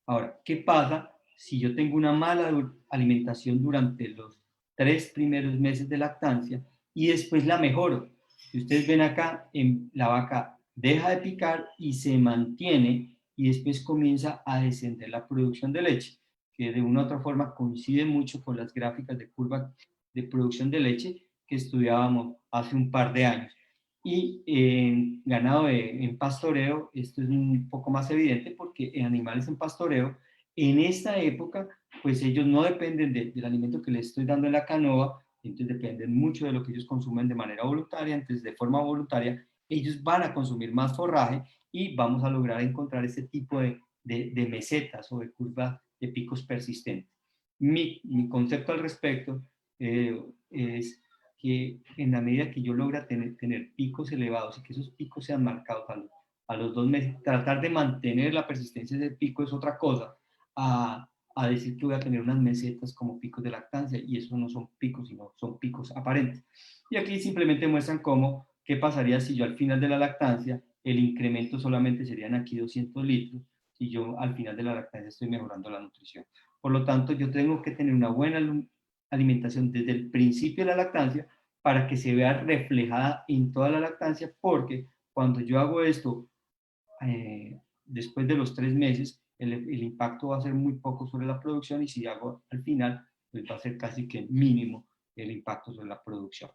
Ahora, ¿qué pasa si yo tengo una mala alimentación durante los 3 primeros meses de lactancia y después la mejoro? Si ustedes ven acá, la vaca deja de picar y se mantiene, y después comienza a descender la producción de leche, que de una u otra forma coincide mucho con las gráficas de curva de producción de leche que estudiábamos hace un par de años. Y en ganado en pastoreo, esto es un poco más evidente, porque en animales en pastoreo, en esta época, pues ellos no dependen del alimento que les estoy dando en la canoa, entonces dependen mucho de lo que ellos consumen de manera voluntaria. Entonces, de forma voluntaria, ellos van a consumir más forraje y vamos a lograr encontrar ese tipo de mesetas o de curvas de picos persistentes. Mi concepto al respecto es que en la medida que yo logra tener picos elevados y que esos picos sean marcados a los 2 meses, tratar de mantener la persistencia de pico es otra cosa a decir que voy a tener unas mesetas como picos de lactancia, y eso no son picos, sino son picos aparentes. Y aquí simplemente muestran qué pasaría si yo al final de la lactancia, el incremento solamente serían aquí 200 litros, y yo al final de la lactancia estoy mejorando la nutrición. Por lo tanto, yo tengo que tener una buena alimentación desde el principio de la lactancia para que se vea reflejada en toda la lactancia, porque cuando yo hago esto después de los 3 meses, el impacto va a ser muy poco sobre la producción, y si hago al final, pues va a ser casi que mínimo el impacto sobre la producción.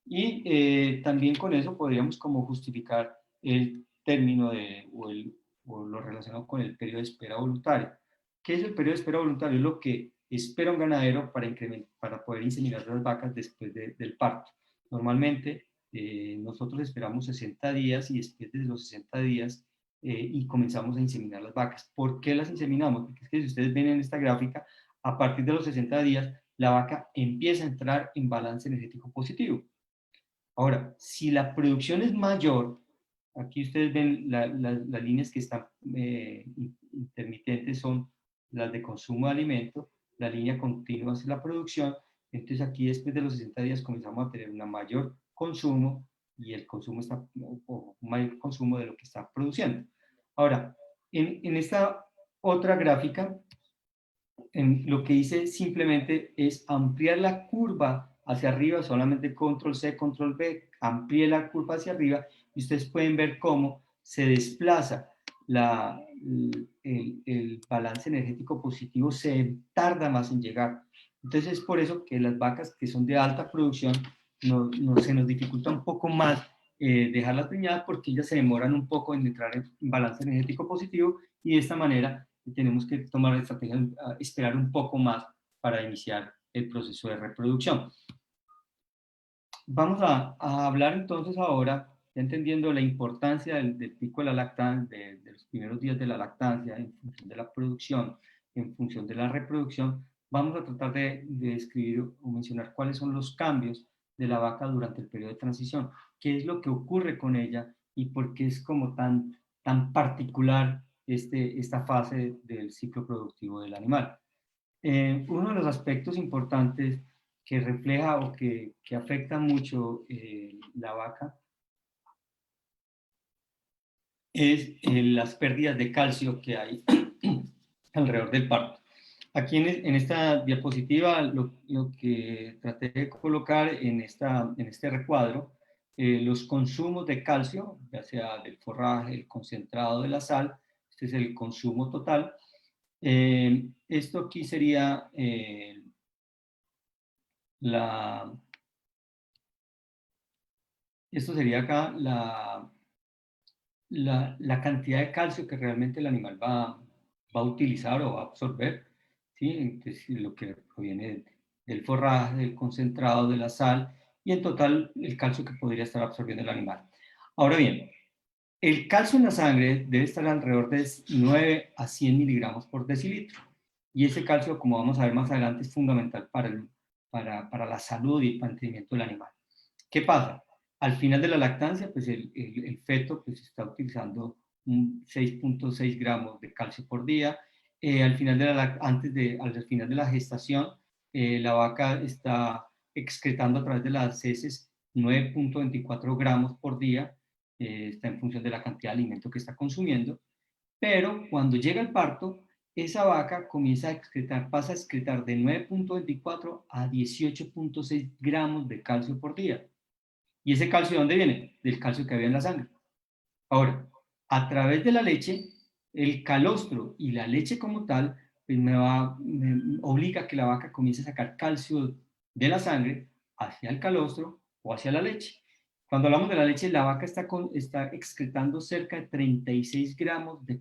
Y también con eso podríamos como justificar el término o lo relacionado con el periodo de espera voluntaria. ¿Qué es el periodo de espera voluntario? Es lo que espera un ganadero para poder inseminar las vacas después del parto. Normalmente nosotros esperamos 60 días, y después de los 60 días y comenzamos a inseminar las vacas. ¿Por qué las inseminamos? Porque es que si ustedes ven en esta gráfica, a partir de los 60 días, la vaca empieza a entrar en balance energético positivo. Ahora, si la producción es mayor, aquí ustedes ven las líneas que están intermitentes son las de consumo de alimento, la línea continua es la producción. Entonces aquí después de los 60 días comenzamos a tener un mayor consumo, y el consumo o mayor consumo de lo que está produciendo. Ahora, en esta otra gráfica, lo que hice simplemente es ampliar la curva hacia arriba, solamente control C, control V, amplié la curva hacia arriba, y ustedes pueden ver cómo se desplaza el balance energético positivo, se tarda más en llegar. Entonces es por eso que las vacas que son de alta producción se nos dificulta un poco más dejarlas preñadas, porque ellas se demoran un poco en entrar en balance energético positivo, y de esta manera tenemos que tomar la estrategia de esperar un poco más para iniciar el proceso de reproducción. Vamos a hablar entonces ahora, ya entendiendo la importancia del pico de la lactancia, de los primeros días de la lactancia en función de la producción, en función de la reproducción. Vamos a tratar de describir o mencionar cuáles son los cambios de la vaca durante el periodo de transición, qué es lo que ocurre con ella y por qué es como tan particular esta fase del ciclo productivo del animal. Uno de los aspectos importantes que refleja o que afecta mucho la vaca es las pérdidas de calcio que hay alrededor del parto. Aquí en esta diapositiva lo que traté de colocar en este recuadro, los consumos de calcio, ya sea del forraje, el concentrado de la sal, este es el consumo total. Esto aquí sería esto sería acá la cantidad de calcio que realmente el animal va a utilizar o va a absorber, ¿sí? Entonces, lo que proviene del forraje, del concentrado, de la sal, y en total el calcio que podría estar absorbiendo el animal. Ahora bien, el calcio en la sangre debe estar alrededor de 9 a 100 miligramos por decilitro. Y ese calcio, como vamos a ver más adelante, es fundamental para la salud y el mantenimiento del animal. ¿Qué pasa? Al final de la lactancia, pues el feto pues, está utilizando 6.6 gramos de calcio por día. Al final al final de la gestación, la vaca está excretando a través de las heces 9.24 gramos por día. Está en función de la cantidad de alimento que está consumiendo. Pero cuando llega el parto, esa vaca comienza a excretar, pasa a excretar de 9.24 a 18.6 gramos de calcio por día. ¿Y ese calcio de dónde viene? Del calcio que había en la sangre. Ahora, a través de la leche, el calostro y la leche como tal, pues me obliga a que la vaca comience a sacar calcio de la sangre hacia el calostro o hacia la leche. Cuando hablamos de la leche, la vaca está excretando cerca de 36 gramos de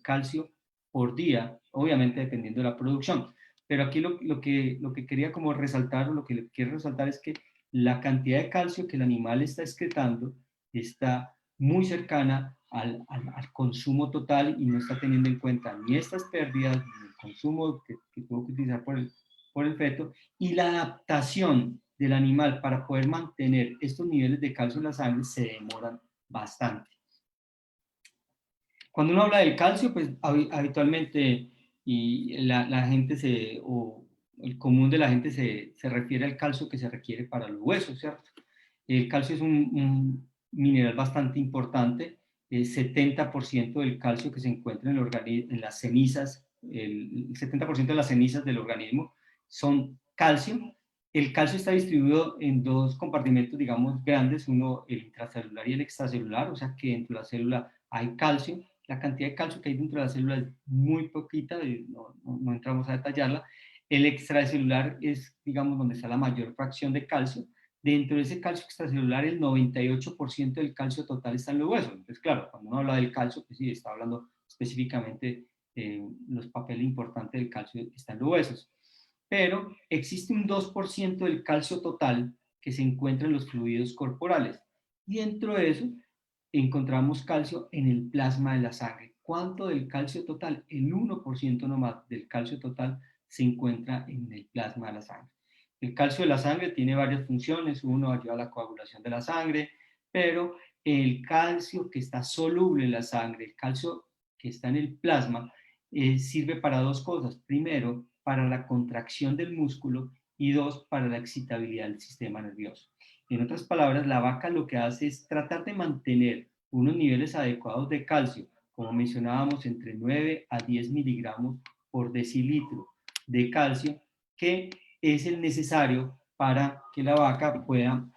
calcio por día, obviamente dependiendo de la producción. Pero aquí lo que quería como resaltar, o lo que quiero resaltar es que la cantidad de calcio que el animal está excretando está muy cercana al consumo total y no está teniendo en cuenta ni estas pérdidas, ni el consumo que tuvo que utilizar por el feto, y la adaptación del animal para poder mantener estos niveles de calcio en la sangre se demoran bastante. Cuando uno habla del calcio, pues habitualmente y la gente o el común de la gente se refiere al calcio que se requiere para los huesos, ¿cierto? El calcio es un mineral bastante importante. El 70% del calcio que se encuentra en las cenizas, el 70% de las cenizas del organismo son calcio. El calcio está distribuido en dos compartimentos, digamos, grandes, uno el intracelular y el extracelular, o sea que dentro de la célula hay calcio. La cantidad de calcio que hay dentro de la célula es muy poquita, no entramos a detallarla. El extracelular es, digamos, donde está la mayor fracción de calcio. Dentro de ese calcio extracelular, el 98% del calcio total está en los huesos. Entonces, claro, cuando uno habla del calcio, pues sí, está hablando específicamente de los papeles importantes del calcio está en los huesos. Pero existe un 2% del calcio total que se encuentra en los fluidos corporales. Y dentro de eso encontramos calcio en el plasma de la sangre. ¿Cuánto del calcio total? El 1% nomás del calcio total se encuentra en el plasma de la sangre. El calcio de la sangre tiene varias funciones. Uno ayuda a la coagulación de la sangre, pero el calcio que está soluble en la sangre, el calcio que está en el plasma, sirve para dos cosas. Primero, para la contracción del músculo y dos, para la excitabilidad del sistema nervioso. En otras palabras, la vaca lo que hace es tratar de mantener unos niveles adecuados de calcio, como mencionábamos, entre 9 a 10 miligramos por decilitro de calcio, que es el necesario para que la vaca pueda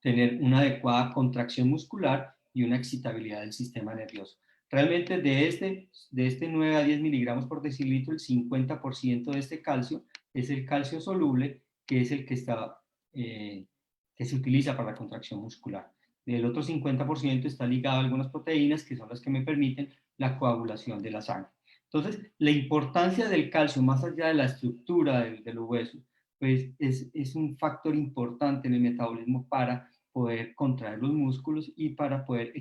tener una adecuada contracción muscular y una excitabilidad del sistema nervioso. Realmente de este 9 a 10 miligramos por decilitro, el 50% de este calcio es el calcio soluble, que es el que se utiliza para la contracción muscular. El otro 50% está ligado a algunas proteínas que son las que me permiten la coagulación de la sangre. Entonces, la importancia del calcio, más allá de la estructura de los huesos, pues es un factor importante en el metabolismo para poder contraer los músculos y para poder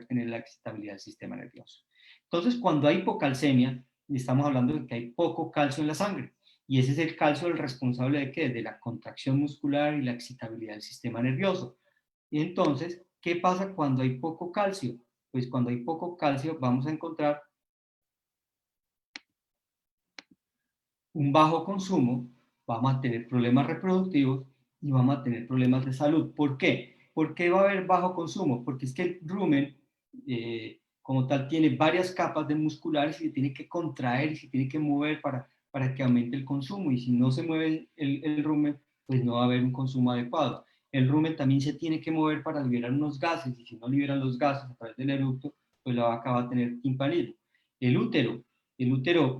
tener la excitabilidad del sistema nervioso. Entonces, cuando hay hipocalcemia, estamos hablando de que hay poco calcio en la sangre. Y ese es el calcio el responsable de ¿qué? De la contracción muscular y la excitabilidad del sistema nervioso. Y entonces, ¿qué pasa cuando hay poco calcio? Pues cuando hay poco calcio vamos a encontrar un bajo consumo, vamos a tener problemas reproductivos y vamos a tener problemas de salud. ¿Por qué? ¿por qué va a haber bajo consumo? Porque es que el rumen, como tal, tiene varias capas de musculares y se tiene que contraer y se tiene que mover para que aumente el consumo. Y si no se mueve el rumen, pues no va a haber un consumo adecuado. El rumen también se tiene que mover para liberar unos gases, y si no liberan los gases a través del eructo, pues la vaca va a tener timpanismo. El útero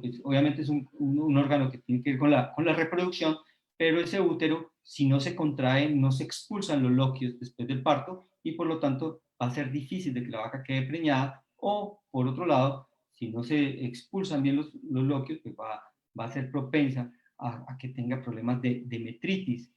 pues, obviamente es un órgano que tiene que ver con la reproducción, pero ese útero, si no se contrae, no se expulsan los loquios después del parto, y por lo tanto va a ser difícil de que la vaca quede preñada, o por otro lado, si no se expulsan bien los loquios, pues va a ser propensa a que tenga problemas de metritis.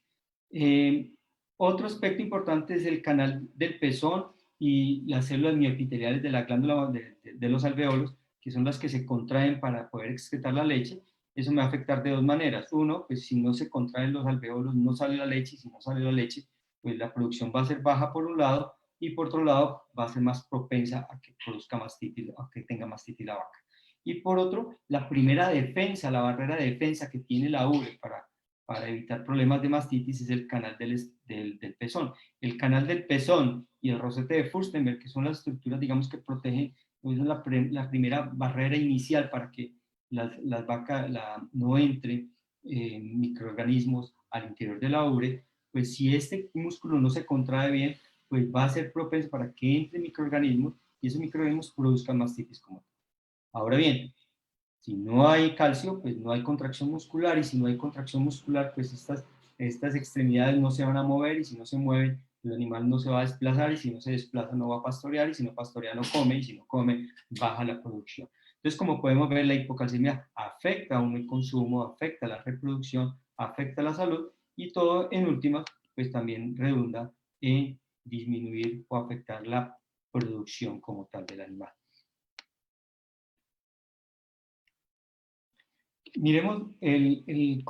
Otro aspecto importante es el canal del pezón y las células mioepiteliales de la glándula de los alveolos, que son las que se contraen para poder excretar la leche. Eso me va a afectar de dos maneras. Uno, pues si no se contraen los alveolos, no sale la leche, y si no sale la leche, pues la producción va a ser baja por un lado, y por otro lado va a ser más propensa a que produzca mastitis, a que tenga mastitis la vaca. Y por otro, la primera defensa, la barrera de defensa que tiene la ubre para evitar problemas de mastitis es el canal del pezón. El canal del pezón y el rosete de Furstenberg, que son las estructuras, digamos, que protegen, pues, la primera barrera inicial para que las vacas no entren microorganismos al interior de la ubre. Pues si este músculo no se contrae bien, pues va a ser propenso para que entren microorganismos, y esos microorganismos produzcan mastitis como tal. Ahora bien, si no hay calcio, pues no hay contracción muscular, y si no hay contracción muscular, pues estas extremidades no se van a mover, y si no se mueven, el animal no se va a desplazar, y si no se desplaza no va a pastorear, y si no pastorea no come, y si no come baja la producción. Entonces, como podemos ver, la hipocalcemia afecta a el consumo, afecta la reproducción, afecta la salud, y todo en última, pues también redunda en disminuir o afectar la producción como tal del animal. Miremos el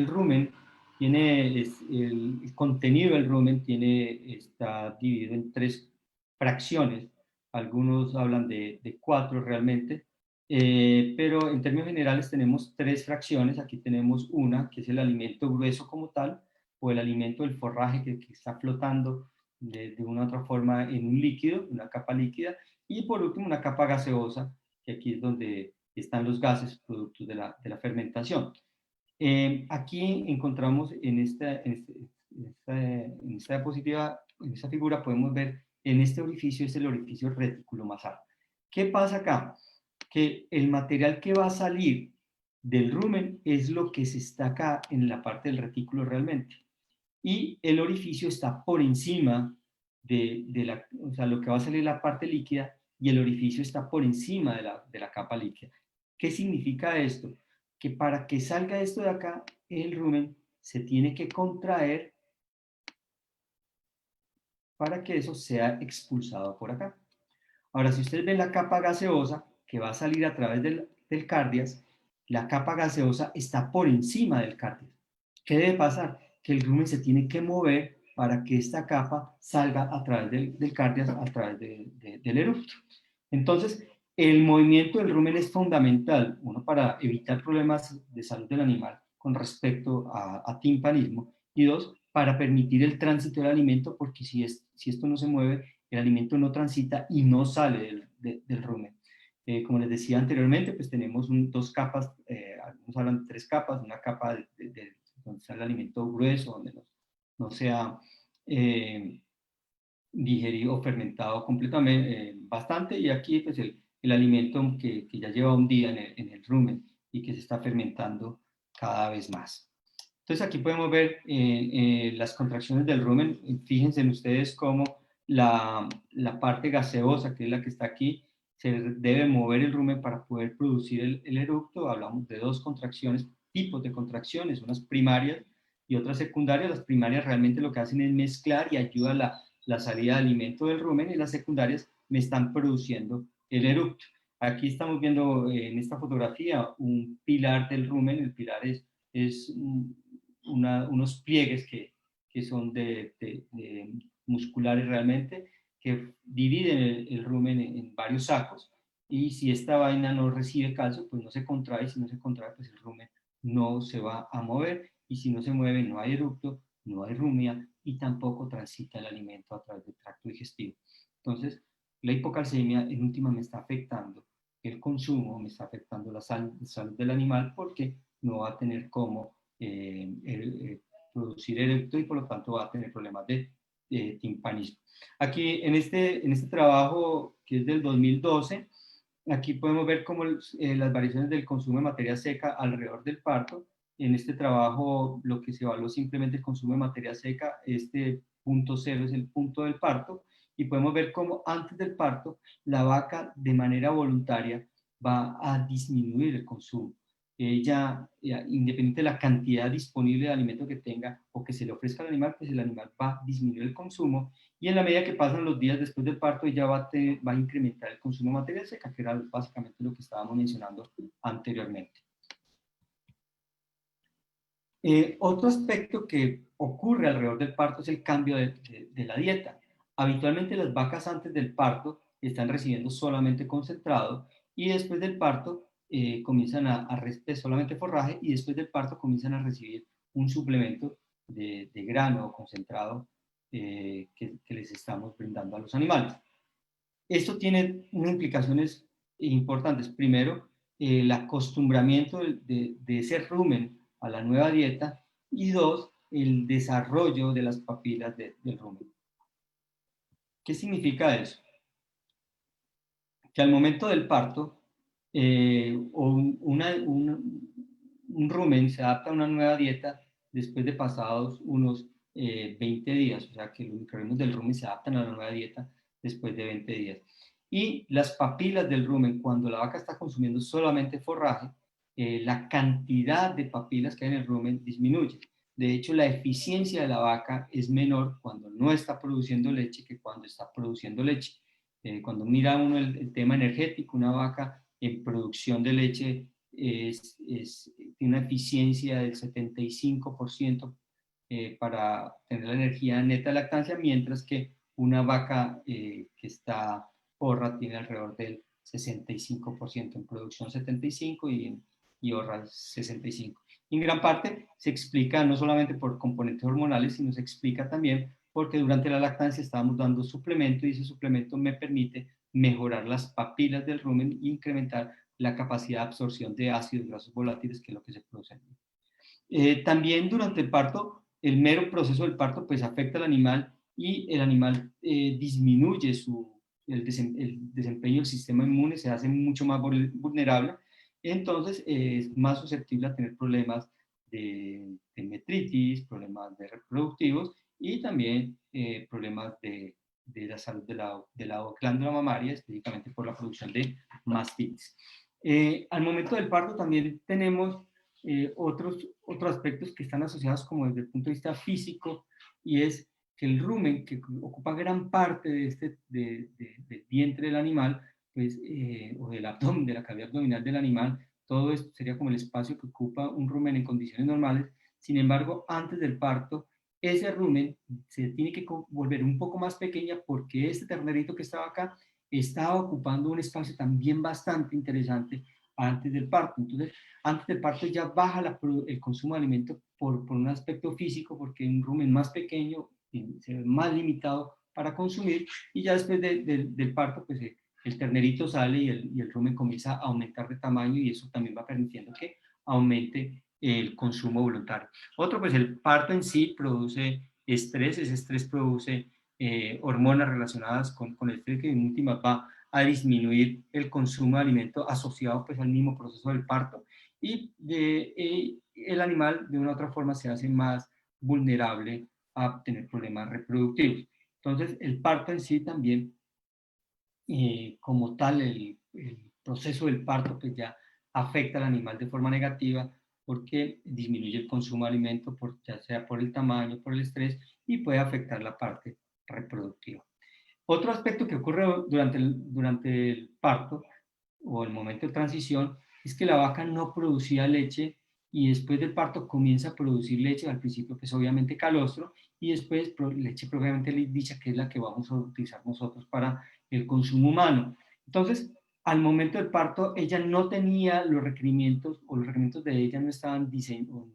rumen. El contenido del rumen está dividido en 3 fracciones. Algunos hablan de 4 realmente, pero en términos generales tenemos 3 fracciones. Aquí tenemos una, que es el alimento grueso como tal, o el alimento del forraje que está flotando de una u otra forma en un líquido, una capa líquida, y por último una capa gaseosa, que aquí es donde están los gases productos de la fermentación. Aquí encontramos en esta diapositiva, en esta figura, podemos ver en este orificio, es el orificio reticulomasal. ¿Qué pasa acá? Que el material que va a salir del rumen es lo que se está acá en la parte del retículo realmente, y el orificio está por encima o sea, lo que va a salir la parte líquida, y el orificio está por encima de la capa líquida. ¿Qué significa esto? Que para que salga esto de acá, el rumen se tiene que contraer para que eso sea expulsado por acá. Ahora, si ustedes ven la capa gaseosa que va a salir a través del cardias, la capa gaseosa está por encima del cardias. ¿Qué debe pasar? Que el rumen se tiene que mover para que esta capa salga a través del cardias, a través del eructo. Entonces, el movimiento del rumen es fundamental, uno, para evitar problemas de salud del animal con respecto a timpanismo, y dos, para permitir el tránsito del alimento, porque si esto no se mueve, el alimento no transita y no sale del rumen. Como les decía anteriormente, pues tenemos 2 capas, algunos hablan de 3 capas, una capa donde está el alimento grueso, donde no sea digerido o fermentado completamente, bastante, y aquí pues el alimento que ya lleva un día en el rumen y que se está fermentando cada vez más. Entonces aquí podemos ver las contracciones del rumen. Fíjense en ustedes cómo la parte gaseosa, que es la que está aquí, se debe mover el rumen para poder producir el eructo. Hablamos de 2 contracciones, tipos de contracciones, unas primarias y otras secundarias. Las primarias realmente lo que hacen es mezclar y ayuda a la salida de alimento del rumen, y las secundarias me están produciendo el eructo. Aquí estamos viendo en esta fotografía un pilar del rumen. El pilar es unos pliegues que son de musculares realmente, que dividen el rumen en varios sacos, y si esta vaina no recibe calcio, pues no se contrae. Si no se contrae, pues el rumen no se va a mover, y si no se mueve, no hay eructo, no hay rumia, y tampoco transita el alimento a través del tracto digestivo. Entonces, la hipocalcemia en última me está afectando el consumo, me está afectando la salud del animal porque no va a tener cómo producir erecto y por lo tanto va a tener problemas de timpanismo. Aquí en este trabajo que es del 2012, aquí podemos ver cómo las variaciones del consumo de materia seca alrededor del parto. En este trabajo lo que se evaluó simplemente el consumo de materia seca, este punto cero es el punto del parto, y podemos ver cómo antes del parto la vaca de manera voluntaria va a disminuir el consumo. Ella, independiente de la cantidad disponible de alimento que tenga o que se le ofrezca al animal, pues el animal va a disminuir el consumo, y en la medida que pasan los días después del parto ella va a incrementar el consumo de materia seca, que era básicamente lo que estábamos mencionando anteriormente. Otro aspecto que ocurre alrededor del parto es el cambio de la dieta. Habitualmente las vacas antes del parto están recibiendo solamente concentrado y después del parto comienzan a recibir solamente forraje, y después del parto comienzan a recibir un suplemento de grano o concentrado que les estamos brindando a los animales. Esto tiene unas implicaciones importantes. Primero, el acostumbramiento de ese rumen a la nueva dieta, y dos, el desarrollo de las papilas del rumen. ¿Qué significa eso? Que al momento del parto, un rumen se adapta a una nueva dieta después de pasados unos 20 días, o sea que los microorganismos del rumen se adaptan a la nueva dieta después de 20 días. Y las papilas del rumen, cuando la vaca está consumiendo solamente forraje, la cantidad de papilas que hay en el rumen disminuye. De hecho, la eficiencia de la vaca es menor cuando no está produciendo leche que cuando está produciendo leche. Cuando mira uno el tema energético, una vaca en producción de leche tiene una eficiencia del 75% para tener la energía neta de lactancia, mientras que una vaca que está porra tiene alrededor del 65% en producción, 75%, y horra 65%. Y en gran parte se explica no solamente por componentes hormonales, sino se explica también porque durante la lactancia estábamos dando suplemento, y ese suplemento me permite mejorar las papilas del rumen e incrementar la capacidad de absorción de ácidos grasos volátiles, que es lo que se produce. También durante el parto, el mero proceso del parto pues afecta al animal, y el animal disminuye el desempeño del sistema inmune, se hace mucho más vulnerable, entonces es más susceptible a tener problemas de metritis, problemas de reproductivos, y también problemas de la salud de la glándula mamaria, específicamente por la producción de mastitis. Al momento del parto también tenemos otros aspectos que están asociados como desde el punto de vista físico, y es que el rumen, que ocupa gran parte del vientre del animal, pues, o del abdomen, de la cavidad abdominal del animal, todo esto sería como el espacio que ocupa un rumen en condiciones normales. Sin embargo, antes del parto, ese rumen se tiene que volver un poco más pequeña, porque este ternerito que estaba acá estaba ocupando un espacio también bastante interesante antes del parto. Entonces, antes del parto ya baja el consumo de alimento por un aspecto físico, porque un rumen más pequeño se ve más limitado para consumir, y ya después del parto, pues el ternerito sale y el rumen comienza a aumentar de tamaño, y eso también va permitiendo que aumente el consumo voluntario. Otro, pues el parto en sí produce estrés, ese estrés produce hormonas relacionadas con el estrés, que en última va a disminuir el consumo de alimento asociado pues al mismo proceso del parto, y el animal de una u otra forma se hace más vulnerable a tener problemas reproductivos. Entonces el parto en sí también, como tal, el proceso del parto pues ya afecta al animal de forma negativa, porque disminuye el consumo de alimento, ya sea por el tamaño, por el estrés, y puede afectar la parte reproductiva. Otro aspecto que ocurre durante el parto o el momento de transición es que la vaca no producía leche, y después del parto comienza a producir leche, al principio pues obviamente calostro, y después leche propiamente dicha, que es la que vamos a utilizar nosotros para el consumo humano. Entonces, al momento del parto ella no tenía los requerimientos, o los requerimientos de ella no estaban diseñados,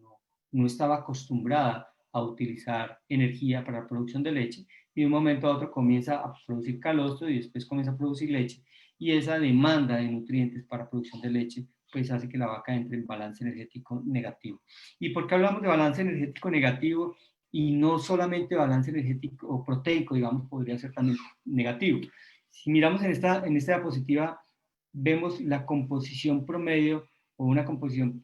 no estaba acostumbrada a utilizar energía para la producción de leche, y de un momento a otro comienza a producir calostro y después comienza a producir leche, y esa demanda de nutrientes para producción de leche pues hace que la vaca entre en balance energético negativo. ¿Y por qué hablamos de balance energético negativo y no solamente balance energético o proteico, digamos, podría ser también negativo? Si miramos en esta diapositiva, vemos la composición promedio o una composición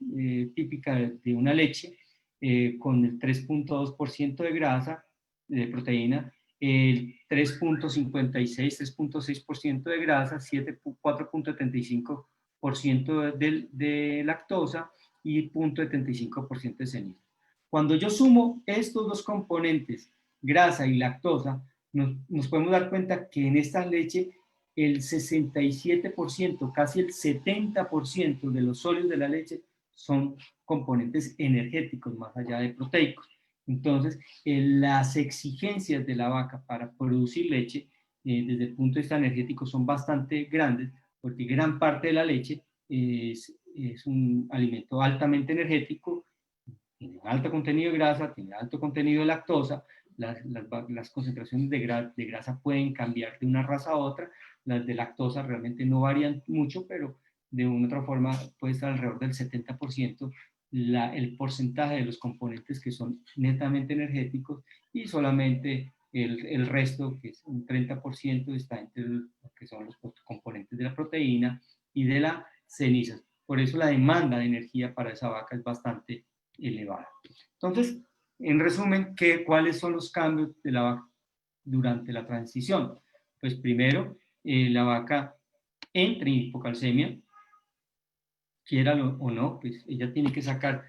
típica de una leche con el 3.2% de grasa, de proteína, el 3.56, 3.6% de grasa, 4.75% de lactosa y 0.75% de ceniza. Cuando yo sumo estos dos componentes, grasa y lactosa, nos podemos dar cuenta que en esta leche el 67%, casi el 70% de los sólidos de la leche son componentes energéticos más allá de proteicos. Entonces, las exigencias de la vaca para producir leche desde el punto de vista energético son bastante grandes, porque gran parte de la leche es un alimento altamente energético, tiene alto contenido de grasa, tiene alto contenido de lactosa, las concentraciones de grasa pueden cambiar de una raza a otra, las de lactosa realmente no varían mucho, pero de una u otra forma puede estar alrededor del 70% el porcentaje de los componentes que son netamente energéticos, y solamente el resto, que es un 30%, está entre lo que son los componentes de la proteína y de la ceniza. Por eso la demanda de energía para esa vaca es bastante elevada. Entonces, en resumen, ¿cuáles son los cambios de la vaca durante la transición? Pues primero, la vaca entra en hipocalcemia, quiera o no, pues ella tiene que sacar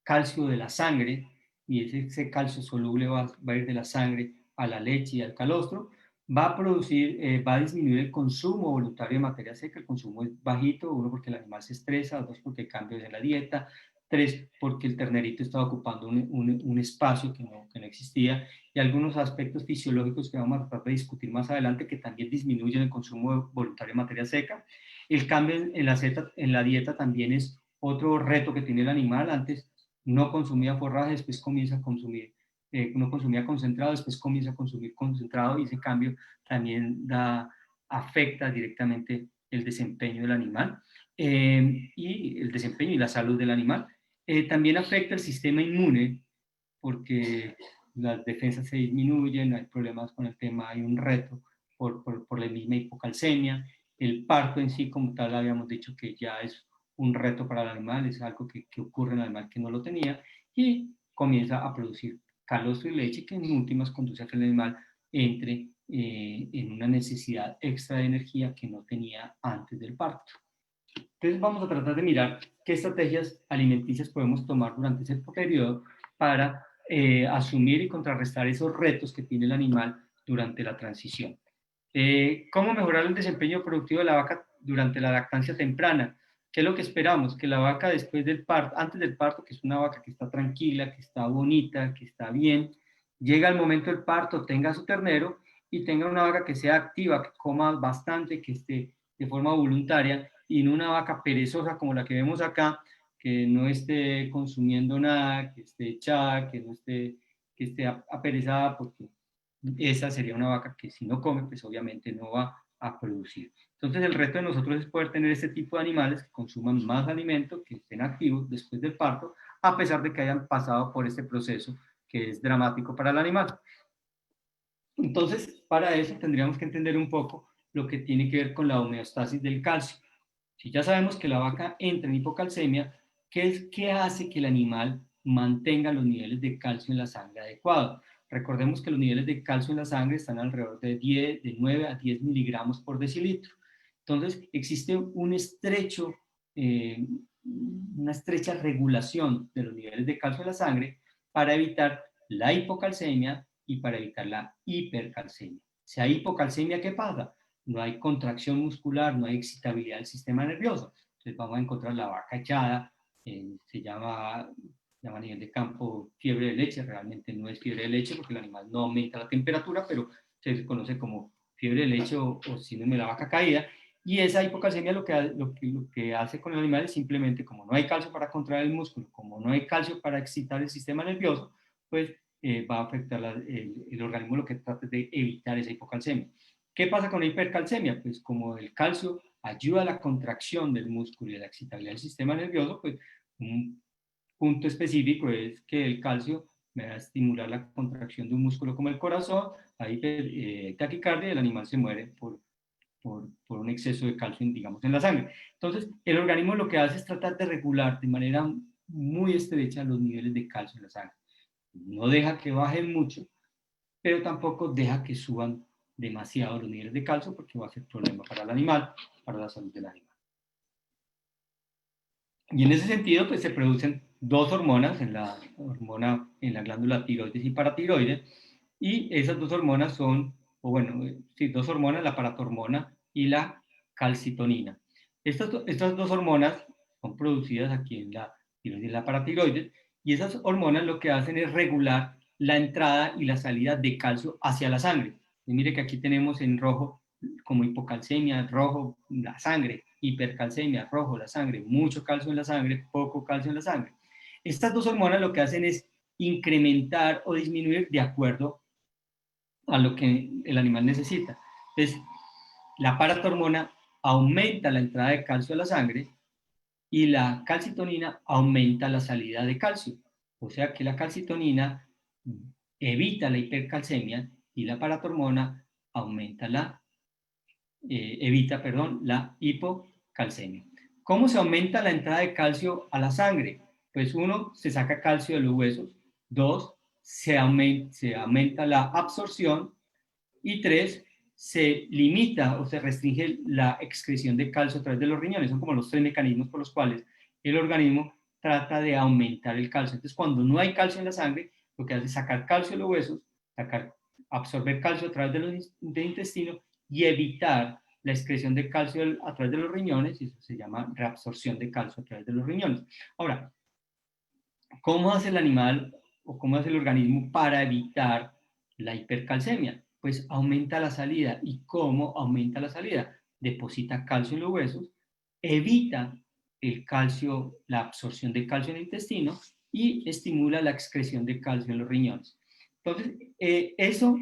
calcio de la sangre, y ese calcio soluble va a ir de la sangre a la leche y al calostro, va a disminuir el consumo voluntario de materia seca. El consumo es bajito, uno, porque el animal se estresa, dos, porque hay cambios en la dieta, tres, porque el ternerito está ocupando un espacio que no existía, y algunos aspectos fisiológicos que vamos a tratar de discutir más adelante que también disminuyen el consumo voluntario de materia seca. El cambio en la dieta también es otro reto que tiene el animal. Antes no consumía forraje, después comienza a consumir, no consumía concentrado, después comienza a consumir concentrado, y ese cambio también afecta directamente el desempeño del animal y el desempeño y la salud del animal. También afecta el sistema inmune, porque las defensas se disminuyen, hay problemas con el tema, hay un reto por la misma hipocalcemia. El parto en sí, como tal, habíamos dicho que ya es un reto para el animal, es algo que ocurre en el animal que no lo tenía, y comienza a producir calostro y leche, que en últimas conduce a que el animal entre en una necesidad extra de energía que no tenía antes del parto. Entonces vamos a tratar de mirar qué estrategias alimenticias podemos tomar durante ese periodo para asumir y contrarrestar esos retos que tiene el animal durante la transición. ¿Cómo mejorar el desempeño productivo de la vaca durante la lactancia temprana? ¿Qué es lo que esperamos? Que la vaca después del parto, antes del parto, que es una vaca que está tranquila, que está bonita, que está bien, llega el momento del parto, tenga su ternero, y tenga una vaca que sea activa, que coma bastante, que esté de forma voluntaria, y no una vaca perezosa como la que vemos acá, que no esté consumiendo nada, que esté echada, que esté aperezada, porque esa sería una vaca que, si no come, pues obviamente no va a producir. Entonces el reto de nosotros es poder tener este tipo de animales que consuman más alimento, que estén activos después del parto, a pesar de que hayan pasado por este proceso que es dramático para el animal. Entonces, para eso tendríamos que entender un poco lo que tiene que ver con la homeostasis del calcio. Si ya sabemos que la vaca entra en hipocalcemia, ¿qué hace que el animal mantenga los niveles de calcio en la sangre adecuados? Recordemos que los niveles de calcio en la sangre están alrededor de 9 a 10 miligramos por decilitro. Entonces, existe una estrecha regulación de los niveles de calcio en la sangre para evitar la hipocalcemia y para evitar la hipercalcemia. Si hay hipocalcemia, ¿qué pasa? No hay contracción muscular, no hay excitabilidad del sistema nervioso. Entonces vamos a encontrar la vaca echada, se llama a nivel de campo fiebre de leche. Realmente no es fiebre de leche porque el animal no aumenta la temperatura, pero se conoce como fiebre de leche o síndrome de la vaca caída. Y esa hipocalcemia lo que hace con el animal es simplemente, como no hay calcio para contraer el músculo, como no hay calcio para excitar el sistema nervioso, pues va a afectar el organismo, lo que trata es de evitar esa hipocalcemia. ¿Qué pasa con la hipercalcemia? Pues como el calcio ayuda a la contracción del músculo y a la excitabilidad del sistema nervioso, pues un punto específico es que el calcio va a estimular la contracción de un músculo como el corazón, hay taquicardia y el animal se muere por un exceso de calcio, digamos, en la sangre. Entonces, el organismo lo que hace es tratar de regular de manera muy estrecha los niveles de calcio en la sangre. No deja que bajen mucho, pero tampoco deja que suban demasiado los niveles de calcio porque va a ser problema para el animal, para la salud del animal. Y en ese sentido, pues se producen dos hormonas, en la glándula tiroides y paratiroides, y esas dos hormonas son, o bueno, sí, dos hormonas, la paratormona y la calcitonina. Estas dos hormonas son producidas aquí en la tiroides y la paratiroides, y esas hormonas lo que hacen es regular la entrada y la salida de calcio hacia la sangre. Y mire que aquí tenemos en rojo como hipocalcemia, rojo la sangre, hipercalcemia, rojo la sangre, mucho calcio en la sangre, poco calcio en la sangre. Estas dos hormonas lo que hacen es incrementar o disminuir de acuerdo a lo que el animal necesita. Entonces, la paratormona aumenta la entrada de calcio a la sangre y la calcitonina aumenta la salida de calcio. O sea que la calcitonina evita la hipercalcemia y la paratormona aumenta evita la hipocalcemia. ¿Cómo se aumenta la entrada de calcio a la sangre? Pues uno, se saca calcio de los huesos. Dos, se aumenta la absorción. Y tres, se limita o se restringe la excreción de calcio a través de los riñones. Son como los tres mecanismos por los cuales el organismo trata de aumentar el calcio. Entonces, cuando no hay calcio en la sangre, lo que hace es sacar calcio de los huesos, absorber calcio a través del intestino y evitar la excreción de calcio a través de los riñones, y eso se llama reabsorción de calcio a través de los riñones. Ahora, ¿cómo hace el animal o cómo hace el organismo para evitar la hipercalcemia? Pues aumenta la salida. ¿Y cómo aumenta la salida? Deposita calcio en los huesos, evita el calcio, la absorción de calcio en el intestino y estimula la excreción de calcio en los riñones. Entonces, eso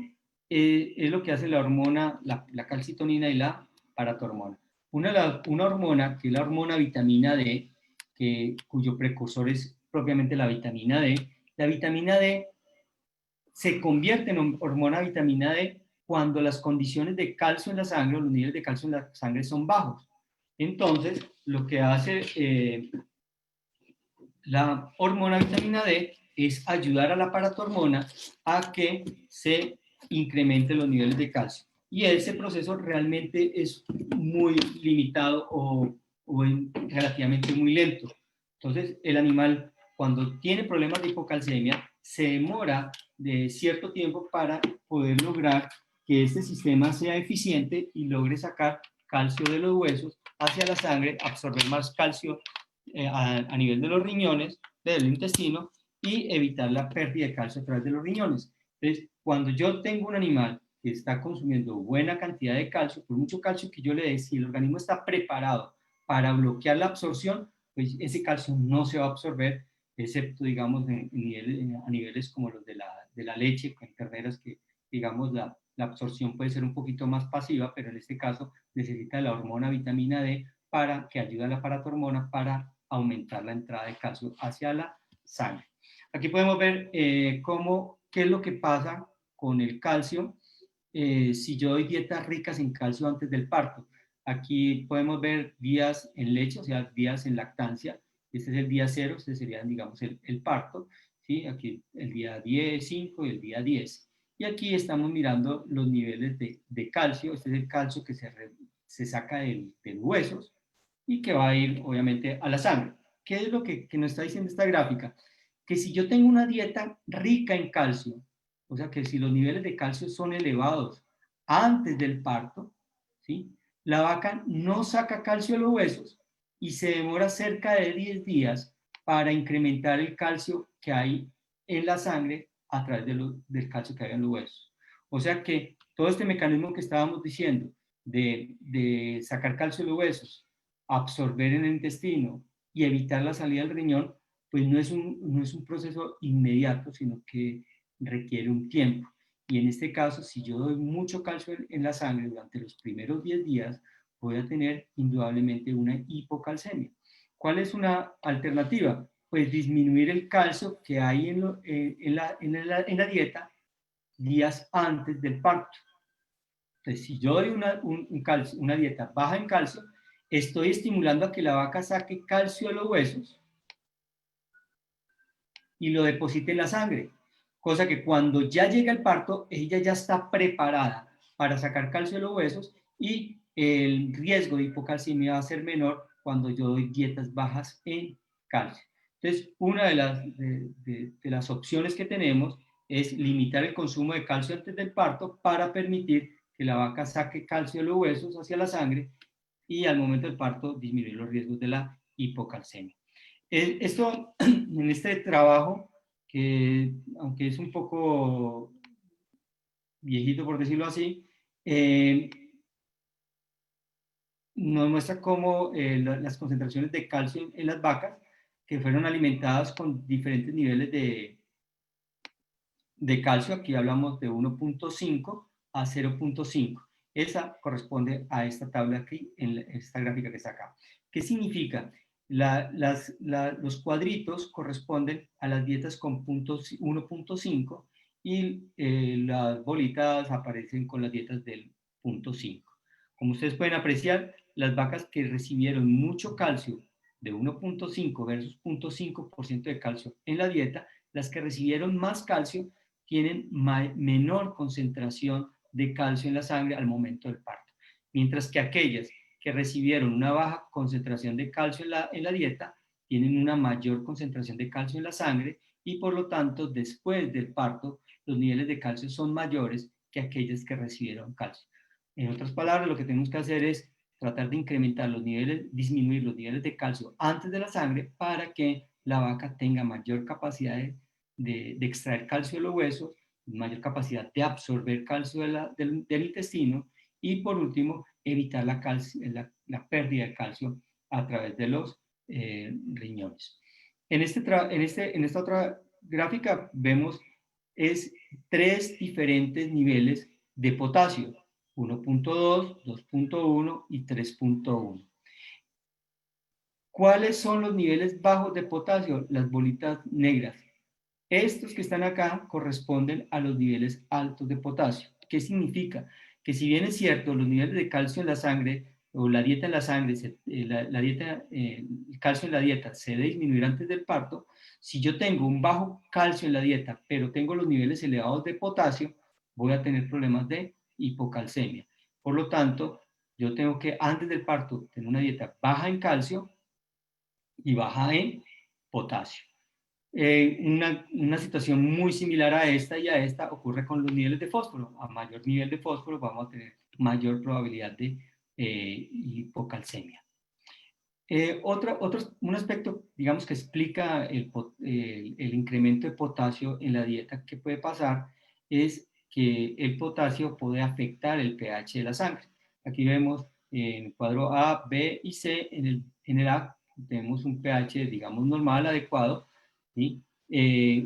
es lo que hace la hormona, la calcitonina y la paratormona. Una hormona, que es la hormona vitamina D, cuyo precursor es propiamente la vitamina D. La vitamina D se convierte en hormona vitamina D cuando las condiciones de calcio en la sangre, los niveles de calcio en la sangre son bajos. Entonces, lo que hace la hormona vitamina D es ayudar a la paratormona a que se incrementen los niveles de calcio. Y ese proceso realmente es muy limitado o relativamente muy lento. Entonces, el animal, cuando tiene problemas de hipocalcemia, se demora de cierto tiempo para poder lograr que este sistema sea eficiente y logre sacar calcio de los huesos hacia la sangre, absorber más calcio a nivel de los riñones, del intestino, y evitar la pérdida de calcio a través de los riñones. Entonces, cuando yo tengo un animal que está consumiendo buena cantidad de calcio, por mucho calcio que yo le dé, si el organismo está preparado para bloquear la absorción, pues ese calcio no se va a absorber, excepto, digamos, a niveles como los de la leche, con terneras que, digamos, la absorción puede ser un poquito más pasiva, pero en este caso necesita la hormona vitamina D para que ayude a la paratormona para aumentar la entrada de calcio hacia la sangre. Aquí podemos ver qué es lo que pasa con el calcio si yo doy dietas ricas en calcio antes del parto. Aquí podemos ver días en leche, o sea, días en lactancia. Este es el día 0, este sería, digamos, el parto. ¿Sí? Aquí el día 10, 5 y el día 10. Y aquí estamos mirando los niveles de calcio. Este es el calcio que se saca de los huesos y que va a ir, obviamente, a la sangre. ¿Qué es lo que nos está diciendo esta gráfica? Que si yo tengo una dieta rica en calcio, o sea que si los niveles de calcio son elevados antes del parto, ¿sí? La vaca no saca calcio de los huesos y se demora cerca de 10 días para incrementar el calcio que hay en la sangre a través del calcio que hay en los huesos. O sea que todo este mecanismo que estábamos diciendo de sacar calcio de los huesos, absorber en el intestino y evitar la salida del riñón, pues no es un proceso inmediato, sino que requiere un tiempo. Y en este caso, si yo doy mucho calcio en la sangre durante los primeros 10 días, voy a tener indudablemente una hipocalcemia. ¿Cuál es una alternativa? Pues disminuir el calcio que hay en la dieta días antes del parto. Entonces, si yo doy una dieta baja en calcio, estoy estimulando a que la vaca saque calcio de los huesos y lo deposite en la sangre, cosa que cuando ya llega el parto, ella ya está preparada para sacar calcio de los huesos y el riesgo de hipocalcemia va a ser menor cuando yo doy dietas bajas en calcio. Entonces, una de las opciones que tenemos es limitar el consumo de calcio antes del parto para permitir que la vaca saque calcio de los huesos hacia la sangre y al momento del parto disminuir los riesgos de la hipocalcemia. Esto, en este trabajo, que aunque es un poco viejito por decirlo así, nos muestra cómo las concentraciones de calcio en las vacas que fueron alimentadas con diferentes niveles de calcio, aquí hablamos de 1.5 a 0.5. Esa corresponde a esta tabla aquí, en esta gráfica que está acá. ¿Qué significa? Los cuadritos corresponden a las dietas con 1.5 y las bolitas aparecen con las dietas del 0.5. Como ustedes pueden apreciar, las vacas que recibieron mucho calcio de 1.5 versus 0.5% de calcio en la dieta, las que recibieron más calcio tienen menor concentración de calcio en la sangre al momento del parto, mientras que aquellas que recibieron una baja concentración de calcio en la dieta tienen una mayor concentración de calcio en la sangre y por lo tanto después del parto los niveles de calcio son mayores que aquellas que recibieron calcio. En otras palabras, lo que tenemos que hacer es tratar de incrementar los niveles, disminuir los niveles de calcio antes de la sangre para que la vaca tenga mayor capacidad de extraer calcio de los huesos, mayor capacidad de absorber calcio del intestino y por último evitar la pérdida de calcio a través de los riñones. En esta otra gráfica vemos tres diferentes niveles de potasio, 1.2, 2.1 y 3.1. ¿Cuáles son los niveles bajos de potasio? Las bolitas negras. Estos que están acá corresponden a los niveles altos de potasio. ¿Qué significa? Que si bien es cierto, los niveles de calcio en la sangre o la dieta en la sangre, el calcio en la dieta se debe disminuir antes del parto, si yo tengo un bajo calcio en la dieta, pero tengo los niveles elevados de potasio, voy a tener problemas de hipocalcemia. Por lo tanto, yo tengo que antes del parto tener una dieta baja en calcio y baja en potasio. Una situación muy similar a esta y a esta ocurre con los niveles de fósforo. A mayor nivel de fósforo vamos a tener mayor probabilidad de hipocalcemia. Un aspecto, digamos, que explica el incremento de potasio en la dieta que puede pasar es que el potasio puede afectar el pH de la sangre. Aquí vemos en el cuadro A, B y C. En el A tenemos un pH, digamos, normal, adecuado, ¿sí?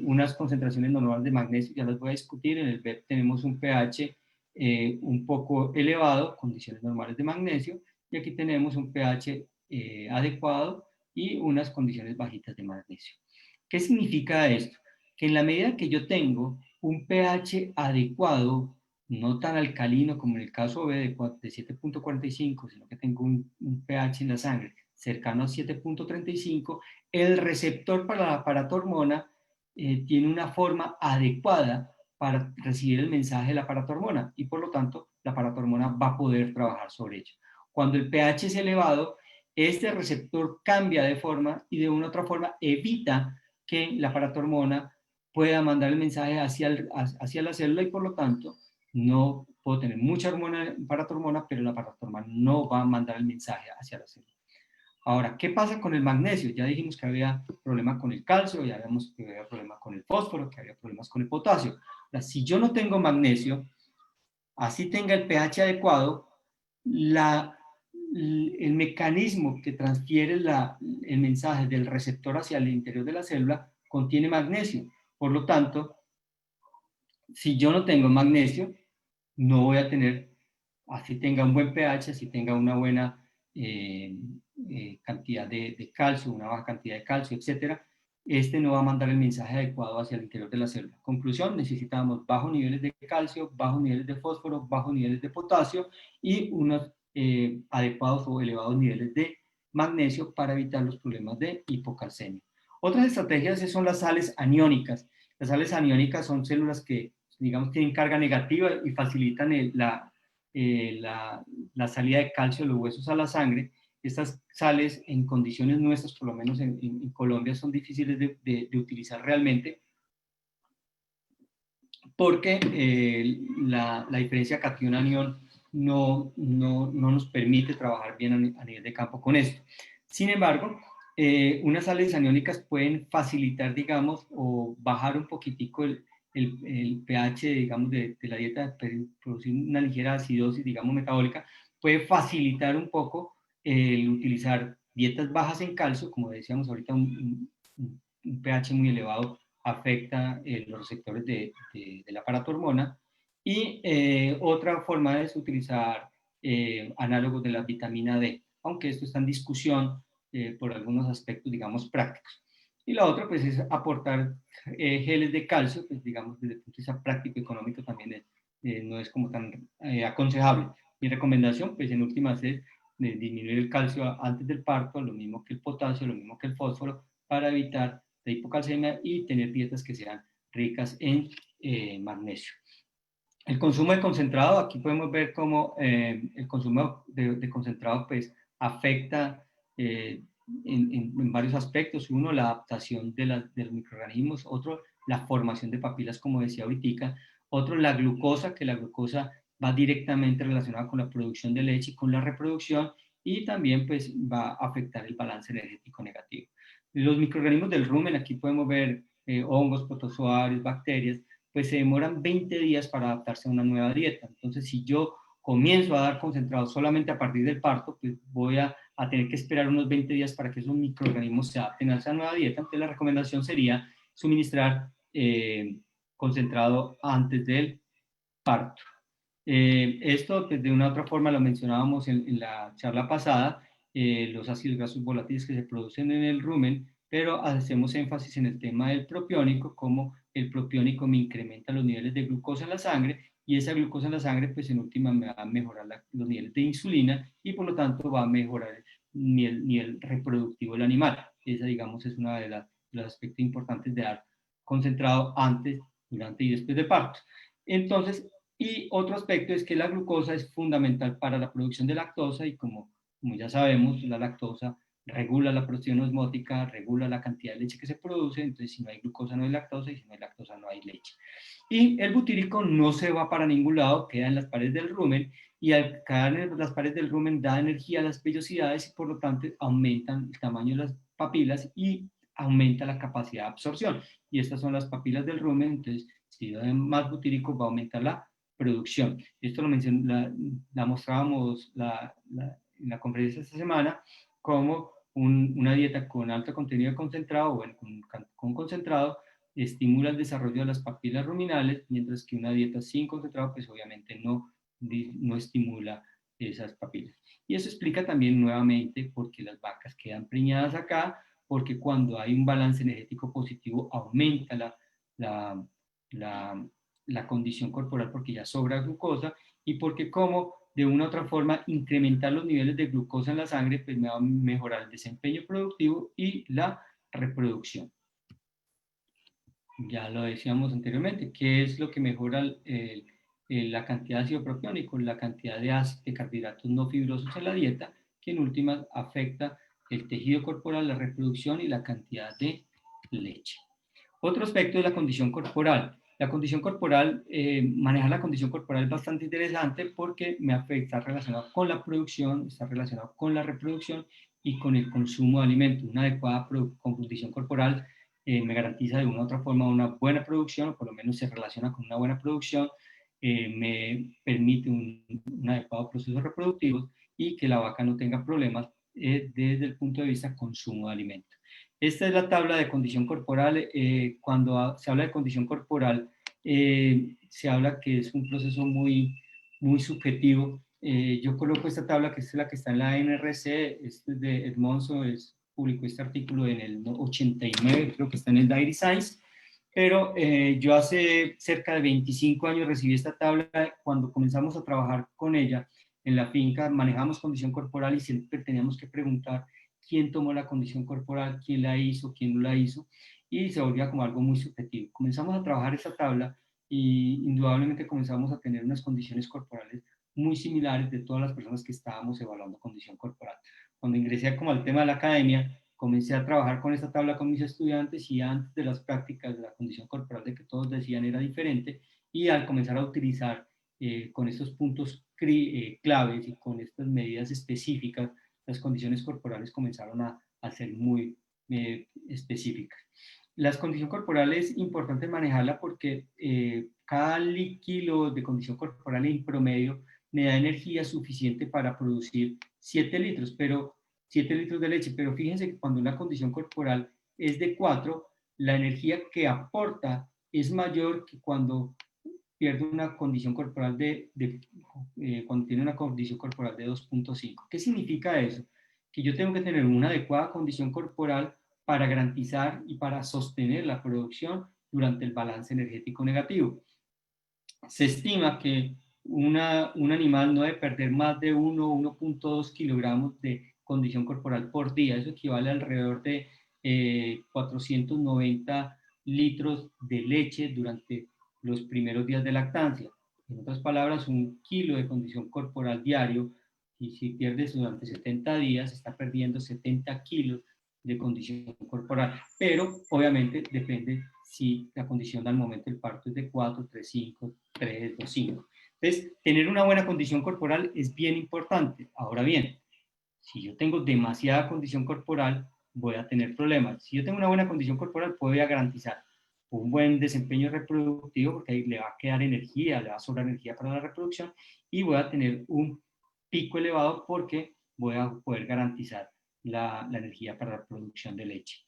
Unas concentraciones normales de magnesio, ya las voy a discutir. En el B tenemos un pH un poco elevado, condiciones normales de magnesio, y aquí tenemos un pH adecuado y unas condiciones bajitas de magnesio. ¿Qué significa esto? Que en la medida que yo tengo un pH adecuado, no tan alcalino como en el caso B de 7.45, sino que tengo un pH en la sangre cercano a 7.35, el receptor para la paratormona tiene una forma adecuada para recibir el mensaje de la paratormona y por lo tanto la paratormona va a poder trabajar sobre ello. Cuando el pH es elevado, este receptor cambia de forma y de una u otra forma evita que la paratormona pueda mandar el mensaje hacia la célula y por lo tanto no puedo tener mucha paratormona, pero la paratormona no va a mandar el mensaje hacia la célula. Ahora, ¿qué pasa con el magnesio? Ya dijimos que había problemas con el calcio, ya vimos que había problemas con el fósforo, que había problemas con el potasio. Ahora, si yo no tengo magnesio, así tenga el pH adecuado, la el mecanismo que transfiere el mensaje del receptor hacia el interior de la célula contiene magnesio. Por lo tanto, si yo no tengo magnesio, no voy a tener, así tenga un buen pH, así tenga una buena cantidad de calcio, una baja cantidad de calcio, etcétera, este no va a mandar el mensaje adecuado hacia el interior de la célula. Conclusión, necesitamos bajos niveles de calcio, bajos niveles de fósforo, bajos niveles de potasio y unos adecuados o elevados niveles de magnesio para evitar los problemas de hipocalcemia. Otras estrategias son las sales aniónicas. Las sales aniónicas son células que, digamos, tienen carga negativa y facilitan la salida de calcio de los huesos a la sangre. Estas sales en condiciones nuestras, por lo menos en Colombia, son difíciles de utilizar realmente porque la diferencia cation-anión no nos permite trabajar bien a nivel de campo con esto. Sin embargo, unas sales aniónicas pueden facilitar, digamos, o bajar un poquitico el pH, digamos, de la dieta, producir una ligera acidosis, digamos, metabólica, puede facilitar un poco el utilizar dietas bajas en calcio, como decíamos ahorita, un pH muy elevado afecta los receptores del aparato hormona. Y otra forma es utilizar análogos de la vitamina D, aunque esto está en discusión por algunos aspectos, digamos, prácticos. Y la otra, pues, es aportar geles de calcio, pues, digamos, desde el punto de vista práctico y económico también no es como tan aconsejable. Mi recomendación, pues, en últimas es disminuir el calcio antes del parto, lo mismo que el potasio, lo mismo que el fósforo, para evitar la hipocalcemia y tener dietas que sean ricas en magnesio. El consumo de concentrado, aquí podemos ver cómo el consumo de concentrado pues afecta en varios aspectos. Uno, la adaptación de los microorganismos. Otro, la formación de papilas, como decía ahorita. Otro, la glucosa, que la glucosa va directamente relacionada con la producción de leche y con la reproducción, y también pues va a afectar el balance energético negativo. Los microorganismos del rumen, aquí podemos ver hongos, protozoarios, bacterias, pues se demoran 20 días para adaptarse a una nueva dieta. Entonces, si yo comienzo a dar concentrado solamente a partir del parto, pues voy a tener que esperar unos 20 días para que esos microorganismos se adapten a esa nueva dieta. Entonces, la recomendación sería suministrar concentrado antes del parto. Esto, pues, de una u otra forma, lo mencionábamos en la charla pasada, los ácidos grasos volátiles que se producen en el rumen, pero hacemos énfasis en el tema del propiónico, como el propiónico me incrementa los niveles de glucosa en la sangre, y esa glucosa en la sangre, pues en última me va a mejorar los niveles de insulina, y por lo tanto va a mejorar el nivel reproductivo del animal. Esa, digamos, es una de los aspectos importantes de dar concentrado antes, durante y después de parto. Entonces, y otro aspecto es que la glucosa es fundamental para la producción de lactosa, y como ya sabemos, la lactosa regula la producción osmótica, regula la cantidad de leche que se produce. Entonces, si no hay glucosa no hay lactosa, y si no hay lactosa no hay leche. Y el butírico no se va para ningún lado, queda en las paredes del rumen, y al quedar en las paredes del rumen da energía a las vellosidades, y por lo tanto aumentan el tamaño de las papilas y aumenta la capacidad de absorción. Y estas son las papilas del rumen. Entonces, si hay más butírico, va a aumentar la producción. Esto lo la mostrábamos en la conferencia esta semana, como una dieta con alto contenido de concentrado, o con concentrado, estimula el desarrollo de las papilas ruminales, mientras que una dieta sin concentrado, pues obviamente no estimula esas papilas. Y eso explica también nuevamente por qué las vacas quedan preñadas acá, porque cuando hay un balance energético positivo aumenta la condición corporal, porque ya sobra glucosa, y porque como de una u otra forma incrementar los niveles de glucosa en la sangre, pues me va a mejorar el desempeño productivo y la reproducción. Ya lo decíamos anteriormente, ¿qué es lo que mejora la cantidad de ácido propiónico? La cantidad de carbohidratos no fibrosos en la dieta, que en últimas afecta el tejido corporal, la reproducción y la cantidad de leche. Otro aspecto es la condición corporal. La condición corporal, manejar la condición corporal es bastante interesante, porque está relacionado con la producción, está relacionado con la reproducción y con el consumo de alimentos. Una adecuada condición corporal me garantiza de una u otra forma una buena producción, o por lo menos se relaciona con una buena producción, me permite un adecuado proceso reproductivo, y que la vaca no tenga problemas desde el punto de vista consumo de alimento. Esta es la tabla de condición corporal. Cuando se habla de condición corporal, se habla que es un proceso muy subjetivo. Yo coloco esta tabla, que es la que está en la NRC, este es de Edmondson, publicó este artículo en el 89, creo que está en el Diary Science, pero yo hace cerca de 25 años recibí esta tabla. Cuando comenzamos a trabajar con ella en la finca, manejamos condición corporal y siempre teníamos que preguntar quién tomó la condición corporal, quién la hizo, quién no la hizo, y se volvía como algo muy subjetivo. Comenzamos a trabajar esa tabla y indudablemente comenzamos a tener unas condiciones corporales muy similares de todas las personas que estábamos evaluando condición corporal. Cuando ingresé como al tema de la academia, comencé a trabajar con esta tabla con mis estudiantes, y antes de las prácticas de la condición corporal de que todos decían era diferente, y al comenzar a utilizar con estos puntos claves y con estas medidas específicas, las condiciones corporales comenzaron a ser muy específicas. Las condiciones corporales es importante manejarla porque cada kilo de condición corporal en promedio me da energía suficiente para producir 7 litros, pero 7 litros de leche, pero fíjense que cuando una condición corporal es de 4, la energía que aporta es mayor que cuando pierde una condición corporal cuando tiene una condición corporal de 2.5. ¿Qué significa eso? Que yo tengo que tener una adecuada condición corporal para garantizar y para sostener la producción durante el balance energético negativo. Se estima que un animal no debe perder más de 1.2 kilogramos de condición corporal por día. Eso equivale a alrededor de 490 litros de leche durante los primeros días de lactancia. En otras palabras, 1 kilo de condición corporal diario, y si pierdes durante 70 días, está perdiendo 70 kilos de condición corporal. Pero obviamente depende si la condición al momento del parto es de 4, 3, 5, 3, 2, 5. Entonces, tener una buena condición corporal es bien importante. Ahora bien, si yo tengo demasiada condición corporal, voy a tener problemas. Si yo tengo una buena condición corporal, puedo garantizar un buen desempeño reproductivo, porque ahí le va a quedar energía, le va a sobrar energía para la reproducción, y voy a tener un pico elevado porque voy a poder garantizar la energía para la producción de leche.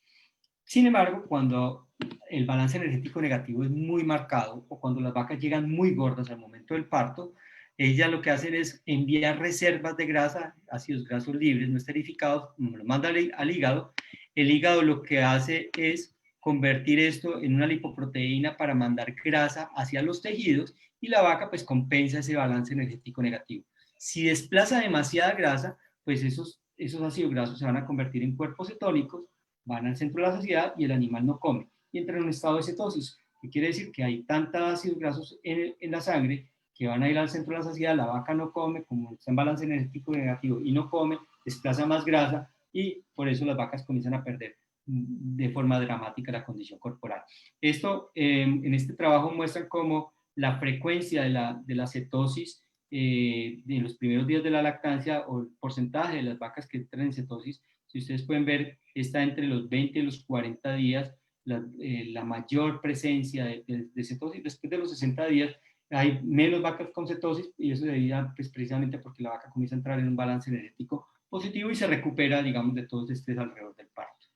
Sin embargo, cuando el balance energético negativo es muy marcado, o cuando las vacas llegan muy gordas al momento del parto, ellas lo que hacen es enviar reservas de grasa, ácidos grasos libres no esterificados, lo manda al hígado. El hígado lo que hace es convertir esto en una lipoproteína para mandar grasa hacia los tejidos, y la vaca pues compensa ese balance energético negativo. Si desplaza demasiada grasa, pues esos ácidos grasos se van a convertir en cuerpos cetónicos, van al centro de la saciedad y el animal no come y entra en un estado de cetosis, que quiere decir que hay tantos ácidos grasos en la sangre que van a ir al centro de la saciedad. La vaca no come, como está en balance energético negativo y no come, desplaza más grasa, y por eso las vacas comienzan a perder de forma dramática la condición corporal. Esto en este trabajo muestra cómo la frecuencia de la cetosis en los primeros días de la lactancia, o el porcentaje de las vacas que entran en cetosis, si ustedes pueden ver, está entre los 20 y los 40 días la mayor presencia de cetosis. Después de los 60 días hay menos vacas con cetosis, y eso se debe pues, precisamente porque la vaca comienza a entrar en un balance energético positivo y se recupera, digamos, de todo este estrés alrededor del parto.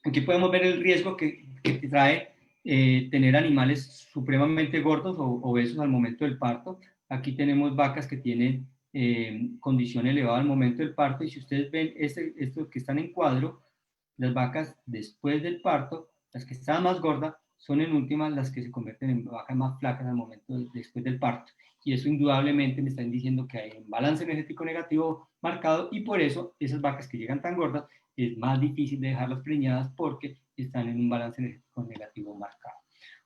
Aquí podemos ver el riesgo que trae tener animales supremamente gordos o obesos al momento del parto. Aquí tenemos vacas que tienen condición elevada al momento del parto, y si ustedes ven estos que están en cuadro, las vacas después del parto, las que estaban más gordas, son en últimas las que se convierten en vacas más flacas al momento después del parto. Y eso indudablemente me están diciendo que hay un balance energético negativo marcado, y por eso esas vacas que llegan tan gordas es más difícil de dejarlas preñadas porque están en un balance energético negativo marcado.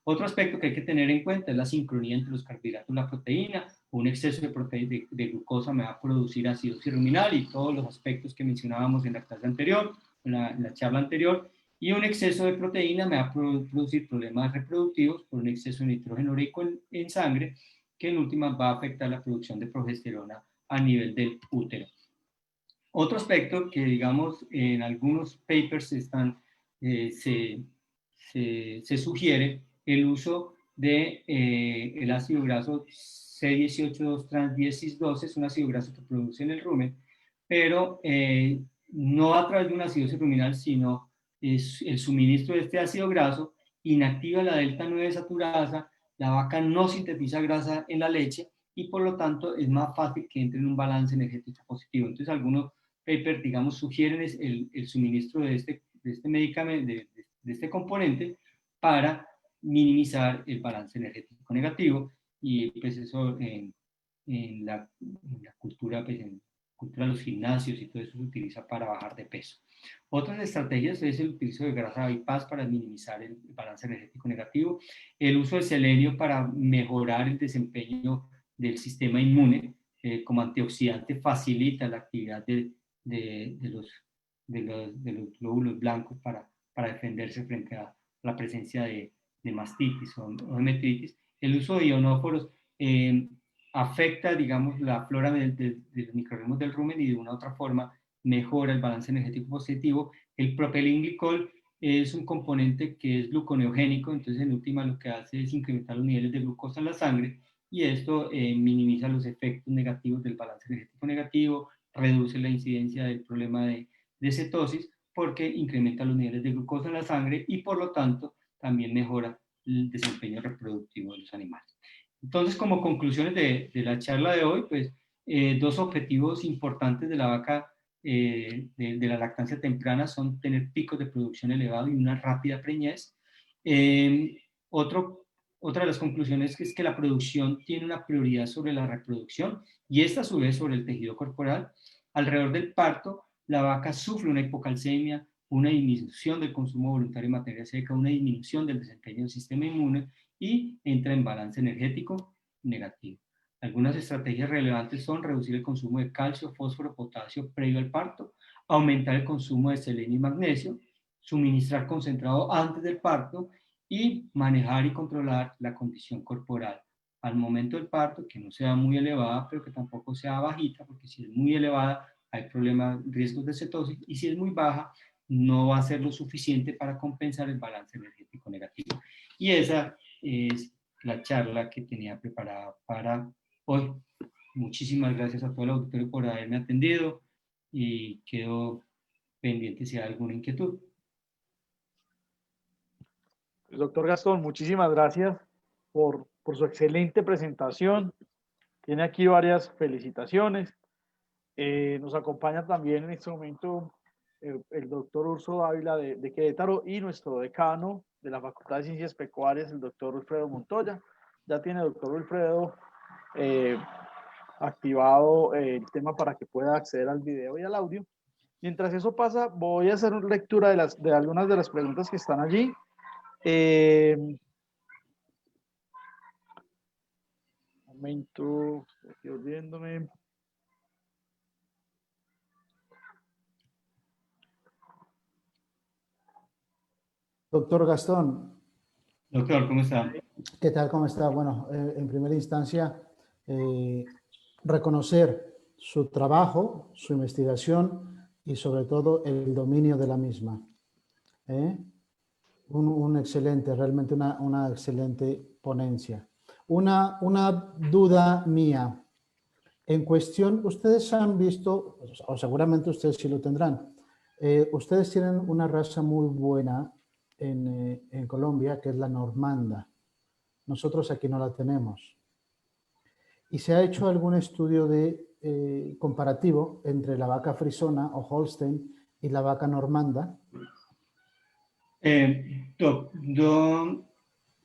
Otro aspecto que hay que tener en cuenta es la sincronía entre los carbohidratos y la proteína. Un exceso de glucosa me va a producir acidosis ruminal y todos los aspectos que mencionábamos en la clase anterior, en la charla anterior. Y un exceso de proteína me va a producir problemas reproductivos por un exceso de nitrógeno ureico en sangre, que en última va a afectar la producción de progesterona a nivel del útero. Otro aspecto que, digamos, en algunos papers se sugiere el uso de el ácido graso C18-2-trans-10-cis-12, es un ácido graso que produce en el rumen, pero no a través de un acidosis ruminal, sino es el suministro de este ácido graso inactiva la delta 9 saturasa, la vaca no sintetiza grasa en la leche y por lo tanto es más fácil que entre en un balance energético positivo. Entonces algunos papers, digamos, sugieren el suministro de este medicamento, de este componente para minimizar el balance energético negativo y pues eso en la cultura, pues en cultura de los gimnasios y todo eso se utiliza para bajar de peso. Otras estrategias es el uso de grasa bypass para minimizar el balance energético negativo, el uso de selenio para mejorar el desempeño del sistema inmune, como antioxidante facilita la actividad de los glóbulos blancos para defenderse frente a la presencia de mastitis o metritis. El uso de ionóforos afecta, digamos, la flora de los microorganismos del rumen y de una u otra forma mejora el balance energético positivo. El propilenglicol es un componente que es gluconeogénico, entonces en última lo que hace es incrementar los niveles de glucosa en la sangre y esto minimiza los efectos negativos del balance energético negativo, reduce la incidencia del problema de cetosis porque incrementa los niveles de glucosa en la sangre y por lo tanto también mejora el desempeño reproductivo de los animales. Entonces, como conclusiones de la charla de hoy, pues dos objetivos importantes de la vaca de la lactancia temprana son tener picos de producción elevados y una rápida preñez. Otra de las conclusiones es que la producción tiene una prioridad sobre la reproducción y esta a su vez sobre el tejido corporal. Alrededor del parto, la vaca sufre una hipocalcemia, una disminución del consumo voluntario de materia seca, una disminución del desempeño del sistema inmune y entra en balance energético negativo. Algunas estrategias relevantes son reducir el consumo de calcio, fósforo, potasio previo al parto, aumentar el consumo de selenio y magnesio, suministrar concentrado antes del parto y manejar y controlar la condición corporal al momento del parto, que no sea muy elevada, pero que tampoco sea bajita, porque si es muy elevada hay problemas, riesgos de cetosis, y si es muy baja, no va a ser lo suficiente para compensar el balance energético negativo. Y esa es la charla que tenía preparada para hoy. Muchísimas gracias a todo el auditorio por haberme atendido y quedo pendiente si hay alguna inquietud. Doctor Gastón, muchísimas gracias por su excelente presentación. Tiene aquí varias felicitaciones. Nos acompaña también en este momento el doctor Urso Dávila de Querétaro y nuestro decano de la Facultad de Ciencias Pecuarias, el doctor Wilfredo Montoya. Ya tiene, doctor Wilfredo, activado el tema para que pueda acceder al video y al audio. Mientras eso pasa, voy a hacer lectura de algunas de las preguntas que están allí. Momento, estoy oyéndome. Doctor Gastón. Doctor, ¿cómo está? ¿Qué tal? ¿Cómo está? Bueno, en primera instancia, reconocer su trabajo, su investigación y sobre todo el dominio de la misma. Un excelente, realmente una excelente ponencia. Una duda mía. En cuestión, ustedes han visto, o seguramente ustedes sí lo tendrán, ustedes tienen una raza muy buena en Colombia, que es la normanda. Nosotros aquí no la tenemos. ¿Y se ha hecho algún estudio de comparativo entre la vaca frisona o Holstein y la vaca normanda?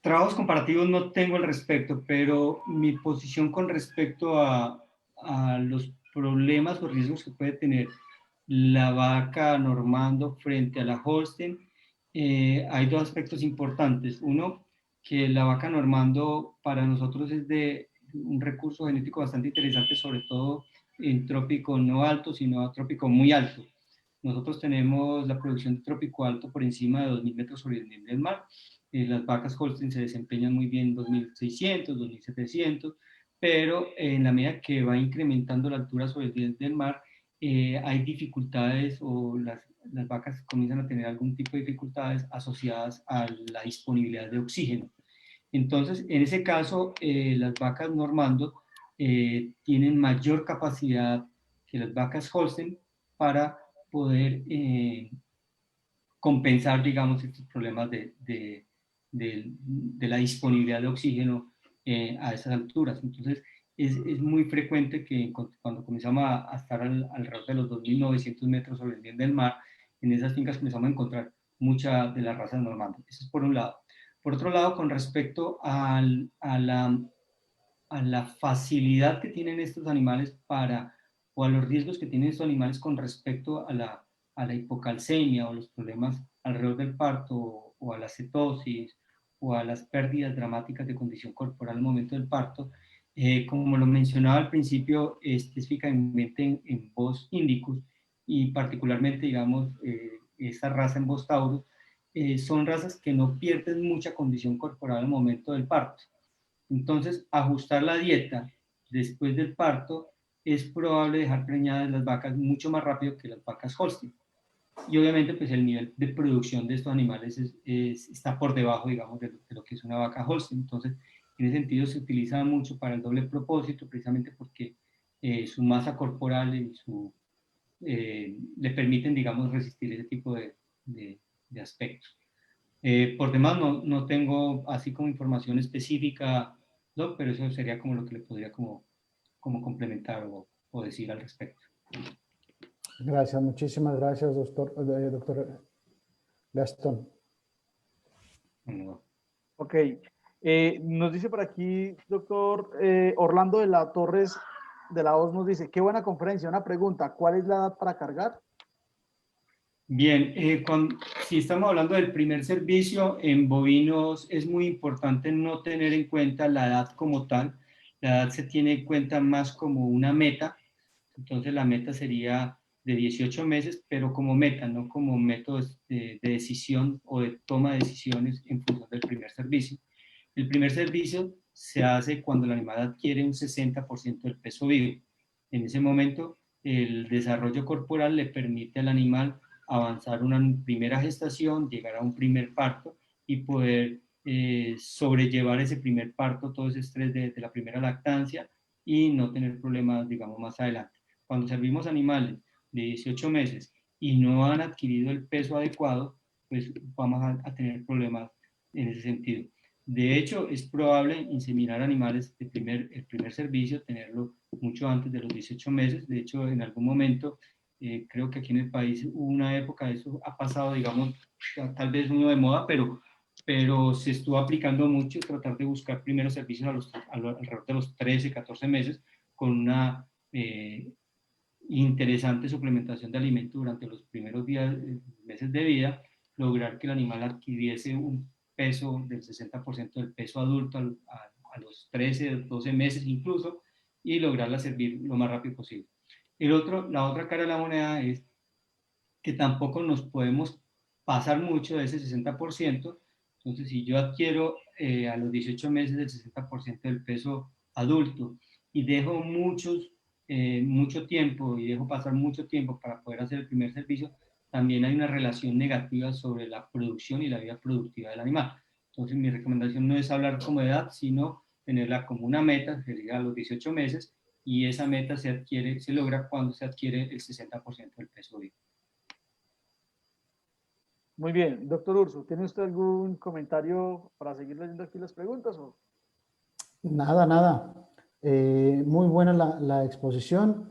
Trabajos comparativos no tengo al respecto, pero mi posición con respecto a los problemas o riesgos que puede tener la vaca normando frente a la Holstein, hay dos aspectos importantes. Uno, que la vaca normando para nosotros es de un recurso genético bastante interesante, sobre todo en trópico no alto, sino a trópico muy alto. Nosotros tenemos la producción de trópico alto por encima de 2.000 metros sobre el nivel del mar. Las vacas Holstein se desempeñan muy bien 2.600, 2.700, pero en la medida que va incrementando la altura sobre el nivel del mar, hay dificultades o las vacas comienzan a tener algún tipo de dificultades asociadas a la disponibilidad de oxígeno. Entonces, en ese caso, las vacas normando tienen mayor capacidad que las vacas Holstein para poder compensar, digamos, estos problemas de la disponibilidad de oxígeno a esas alturas. Entonces, es muy frecuente que cuando comenzamos a estar alrededor de los 2.900 metros sobre el nivel del mar, en esas fincas comenzamos a encontrar mucha de las razas normandas. Eso es por un lado. Por otro lado, con respecto a la facilidad que tienen estos animales o a los riesgos que tienen estos animales con respecto a la hipocalcemia o los problemas alrededor del parto o a la cetosis o a las pérdidas dramáticas de condición corporal al momento del parto, como lo mencionaba al principio, específicamente en Bos indicus y particularmente, digamos, esta raza en Bos taurus, son razas que no pierden mucha condición corporal al momento del parto. Entonces, ajustar la dieta después del parto es probable dejar preñadas las vacas mucho más rápido que las vacas Holstein. Y obviamente, pues el nivel de producción de estos animales está por debajo, digamos, de lo que es una vaca Holstein. Entonces, en ese sentido, se utiliza mucho para el doble propósito, precisamente porque su masa corporal y le permiten, digamos, resistir ese tipo de aspectos. Por demás, no tengo así como información específica, ¿no? Pero eso sería como lo que le podría como complementar o decir al respecto. Gracias, muchísimas gracias, doctor Gastón. Bueno, Ok. Nos dice por aquí, doctor Orlando de la Torres de la OS, nos dice, qué buena conferencia. Una pregunta, ¿cuál es la edad para cargar? bien, si estamos hablando del primer servicio, en bovinos es muy importante no tener en cuenta la edad como tal. La edad se tiene en cuenta más como una meta. Entonces la meta sería de 18 meses, pero como meta, no como método de decisión o de toma de decisiones en función del primer servicio. El primer servicio se hace cuando el animal adquiere un 60% del peso vivo. En ese momento, el desarrollo corporal le permite al animal avanzar una primera gestación, llegar a un primer parto y poder sobrellevar ese primer parto, todo ese estrés de la primera lactancia y no tener problemas, digamos, más adelante. Cuando servimos animales de 18 meses y no han adquirido el peso adecuado, pues vamos a tener problemas en ese sentido. De hecho, es probable inseminar animales el primer servicio, tenerlo mucho antes de los 18 meses. De hecho, en algún momento, creo que aquí en el país hubo una época, eso ha pasado, digamos, tal vez uno de moda, pero se estuvo aplicando mucho tratar de buscar primeros servicios alrededor de los 13, 14 meses con una interesante suplementación de alimento durante los primeros meses de vida, lograr que el animal adquiriese un peso del 60% del peso adulto a los 13, 12 meses incluso, y lograrla servir lo más rápido posible. La otra cara de la moneda es que tampoco nos podemos pasar mucho de ese 60%. Entonces, si yo adquiero a los 18 meses el 60% del peso adulto y dejo mucho tiempo y dejo pasar mucho tiempo para poder hacer el primer servicio, también hay una relación negativa sobre la producción y la vida productiva del animal. Entonces, mi recomendación no es hablar como de edad, sino tenerla como una meta, que sería a los 18 meses, y esa meta se logra cuando se adquiere el 60% del peso vivo. Muy bien, doctor Urso, ¿tiene usted algún comentario para seguir leyendo aquí las preguntas? ¿O? Nada, nada. Muy buena la exposición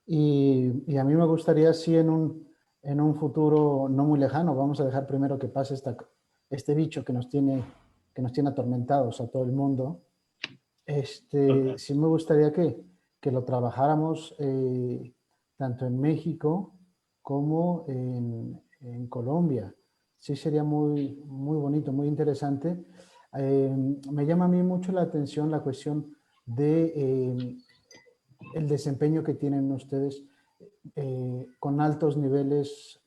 y a mí me gustaría, sí, en un futuro no muy lejano, vamos a dejar primero que pase este bicho que nos tiene atormentados a todo el mundo. Sí me gustaría que lo trabajáramos tanto en México como en Colombia. Sí, sería muy, muy bonito, muy interesante. Me llama a mí mucho la atención la cuestión de el desempeño que tienen ustedes con altos niveles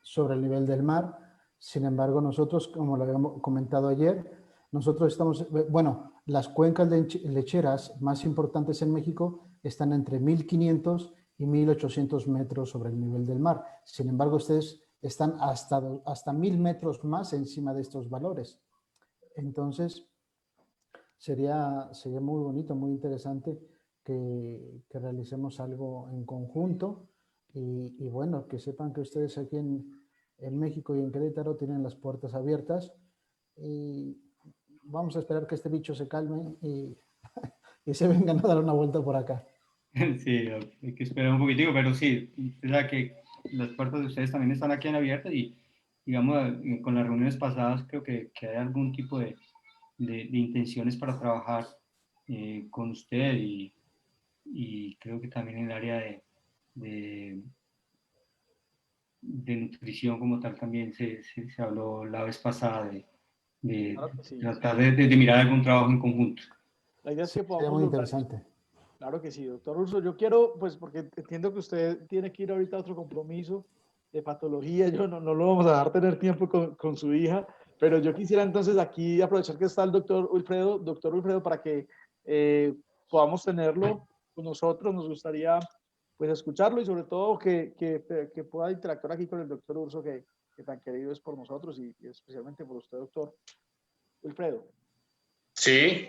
sobre el nivel del mar. Sin embargo, nosotros, como lo habíamos comentado ayer, nosotros estamos, bueno, las cuencas lecheras más importantes en México están entre 1.500 y 1.800 metros sobre el nivel del mar. Sin embargo, ustedes están hasta 1.000 metros más encima de estos valores. Entonces, sería muy bonito, muy interesante que realicemos algo en conjunto y bueno, que sepan que ustedes aquí en México y en Querétaro tienen las puertas abiertas y vamos a esperar que este bicho se calme y se vengan a dar una vuelta por acá. Sí, hay que esperar un poquitico, pero sí, usted sabe que las puertas de ustedes también están aquí en abiertas y, digamos, con las reuniones pasadas creo que hay algún tipo de intenciones para trabajar con usted y creo que también en el área de, de nutrición como tal también se habló la vez pasada de Claro que sí. tratar de mirar algún trabajo en conjunto. La idea es Sí, que sería podamos muy lograr. interesante. Claro que sí, doctor Urso. Yo quiero, pues, porque entiendo que usted tiene que ir ahorita a otro compromiso de patología. Yo no lo vamos a dejar tener tiempo con su hija, pero yo quisiera entonces aquí aprovechar que está el doctor Wilfredo, para que podamos tenerlo con nosotros. Nos gustaría, pues, escucharlo y sobre todo que pueda interactuar aquí con el doctor Urso, que tan querido es por nosotros y especialmente por usted, doctor Wilfredo. Sí,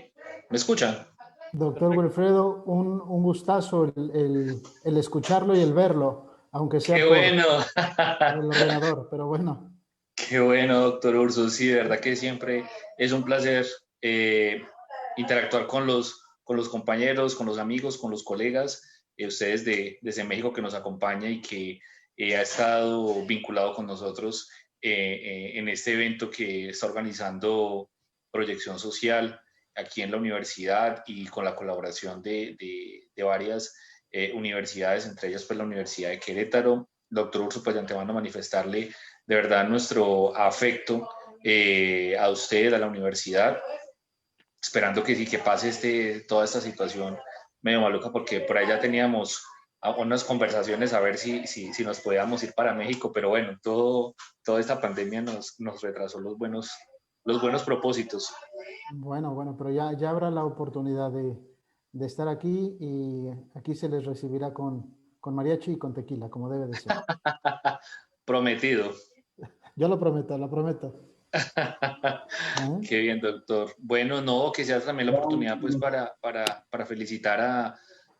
¿me escuchan? Doctor Perfecto. Wilfredo, un gustazo el escucharlo y el verlo, aunque sea ¡Qué por bueno! el ordenador, pero bueno. Qué bueno, doctor Urso. Sí, de verdad que siempre es un placer interactuar con los compañeros, con los amigos, con los colegas, ustedes desde México que nos acompaña y que ha estado vinculado con nosotros en este evento que está organizando Proyección Social aquí en la universidad y con la colaboración de varias universidades, entre ellas pues la Universidad de Querétaro. Doctor Urso, pues de antemano manifestarle de verdad nuestro afecto a usted, a la universidad, esperando que sí, que pase toda esta situación medio maluca, porque por ahí ya teníamos unas conversaciones a ver si nos podíamos ir para México, pero bueno, toda esta pandemia nos retrasó los buenos propósitos. Bueno, pero ya habrá la oportunidad de estar aquí y aquí se les recibirá con mariachi y con tequila, como debe de ser. Prometido. Yo lo prometo, lo prometo. Qué bien, doctor. Bueno, no, que sea también la oportunidad pues para felicitar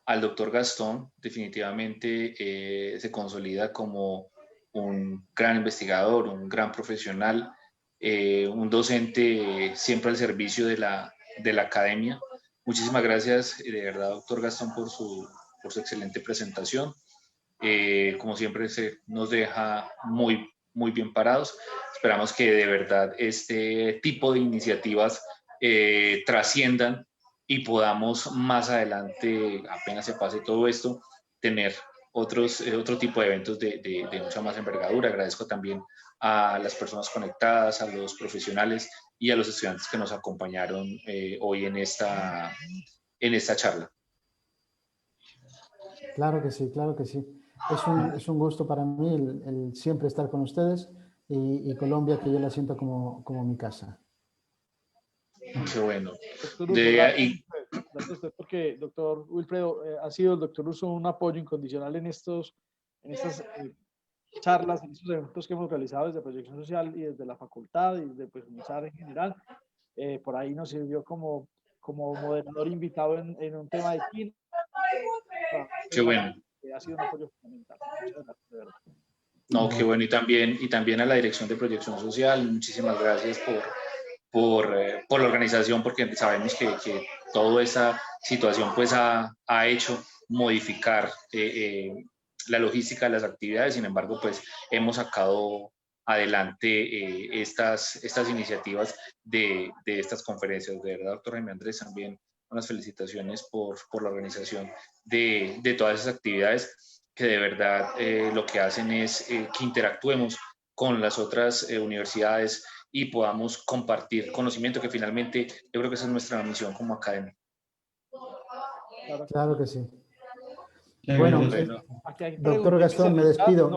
al doctor Gastón. Definitivamente se consolida como un gran investigador, un gran profesional, un docente siempre al servicio de la academia. Muchísimas gracias, de verdad, doctor Gastón, por su excelente presentación. Como siempre, nos deja muy bien parados. Esperamos que de verdad este tipo de iniciativas trasciendan y podamos más adelante, apenas se pase todo esto, tener otro tipo de eventos de mucha más envergadura. Agradezco también a las personas conectadas, a los profesionales y a los estudiantes que nos acompañaron hoy en esta charla. Claro que sí, claro que sí. Es un gusto para mí el siempre estar con ustedes y Colombia, que yo la siento como mi casa. Qué bueno. Doctor Urso, gracias a usted porque, doctor Wilfredo, ha sido el doctor Urso un apoyo incondicional en estas charlas, en estos eventos que hemos realizado desde Proyección Social y desde la facultad y desde pues, UNISAR en general. Por ahí nos sirvió como moderador invitado en un tema de China. Qué bueno. Ha sido un apoyo fundamental. Muchas gracias, de verdad. No, qué bueno. Y también a la Dirección de Proyección Social, muchísimas gracias por la organización, porque sabemos que toda esa situación pues ha hecho modificar la logística de las actividades. Sin embargo, pues hemos sacado adelante estas iniciativas de estas conferencias. De verdad, doctor Jaime Andrés, también unas felicitaciones por la organización de todas esas actividades, que de verdad lo que hacen es que interactuemos con las otras universidades y podamos compartir conocimiento, que finalmente yo creo que esa es nuestra misión como academia. Claro que sí. Bueno, doctor Gastón, me despido.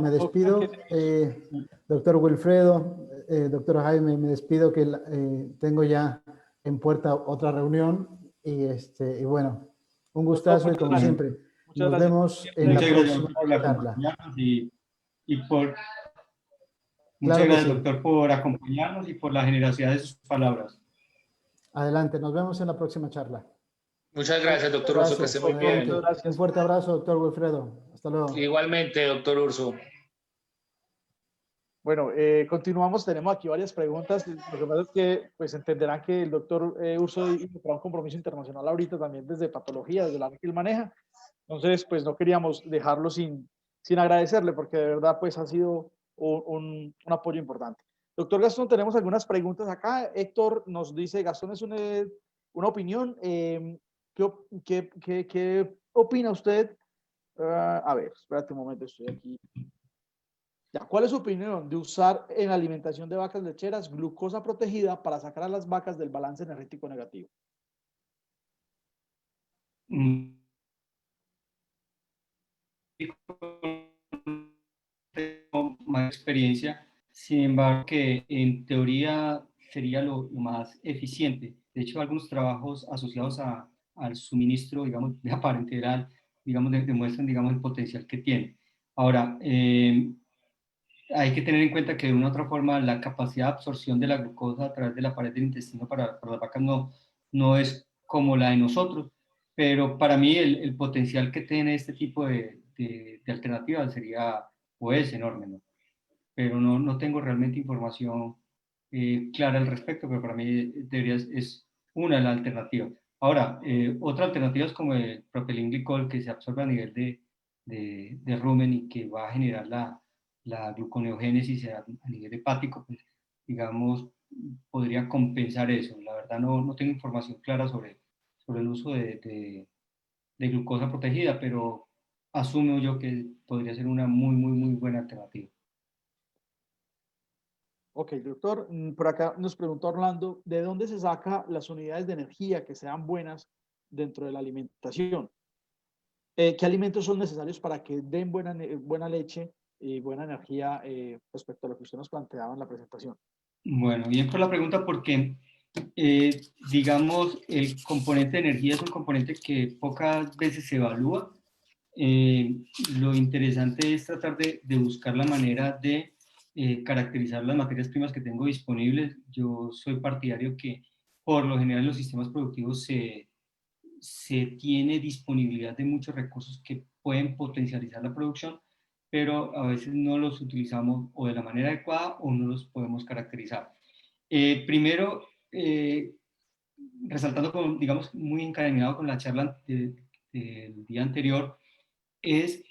Doctor Wilfredo, doctor Jaime, me despido que tengo ya en puerta otra reunión y bueno, un gustazo y como siempre, nos vemos en la próxima charla. Muchas gracias, doctor, por acompañarnos y por la generosidad de sus palabras. Adelante, nos vemos en la próxima charla. Muchas gracias, doctor Urso, que esté muy bien. Un fuerte abrazo, doctor Wilfredo. Hasta luego. Igualmente, doctor Urso. Bueno, continuamos. Tenemos aquí varias preguntas. Lo que pasa es que pues entenderán que el doctor Urso hizo un compromiso internacional ahorita también desde patología, desde la que él maneja. Entonces, pues no queríamos dejarlo sin agradecerle, porque de verdad pues ha sido un apoyo importante. Doctor Gastón, tenemos algunas preguntas acá. Héctor nos dice, Gastón es una opinión. ¿Qué opina usted? A ver, espérate un momento, estoy aquí. Ya, ¿cuál es su opinión de usar en la alimentación de vacas lecheras glucosa protegida para sacar a las vacas del balance energético negativo? Tengo más experiencia, sin embargo, que en teoría sería lo más eficiente. De hecho, algunos trabajos asociados al suministro, digamos, de parenteral, digamos, demuestran, digamos, el potencial que tiene. Ahora, hay que tener en cuenta que de una u otra forma la capacidad de absorción de la glucosa a través de la pared del intestino para las vacas no es como la de nosotros, pero para mí el potencial que tiene este tipo de alternativas sería o es enorme, ¿no? Pero no tengo realmente información clara al respecto, pero para mí es una de las alternativas. Ahora, otra alternativa es como el propilenglicol que se absorbe a nivel de rumen y que va a generar la gluconeogénesis a nivel hepático, pues, digamos, podría compensar eso. La verdad no tengo información clara sobre el uso de glucosa protegida, pero asumo yo que podría ser una muy buena alternativa. Ok, doctor, por acá nos pregunta Orlando, ¿de dónde se saca las unidades de energía que sean buenas dentro de la alimentación? ¿Qué alimentos son necesarios para que den buena leche y buena energía respecto a lo que usted nos planteaba en la presentación? Bueno, bien por la pregunta porque, digamos, el componente de energía es un componente que pocas veces se evalúa. Lo interesante es tratar de buscar la manera de caracterizar las materias primas que tengo disponibles. Yo soy partidario que por lo general en los sistemas productivos se tiene disponibilidad de muchos recursos que pueden potencializar la producción, pero a veces no los utilizamos o de la manera adecuada o no los podemos caracterizar. Primero, resaltando, digamos, muy encadenado con la charla del día anterior, es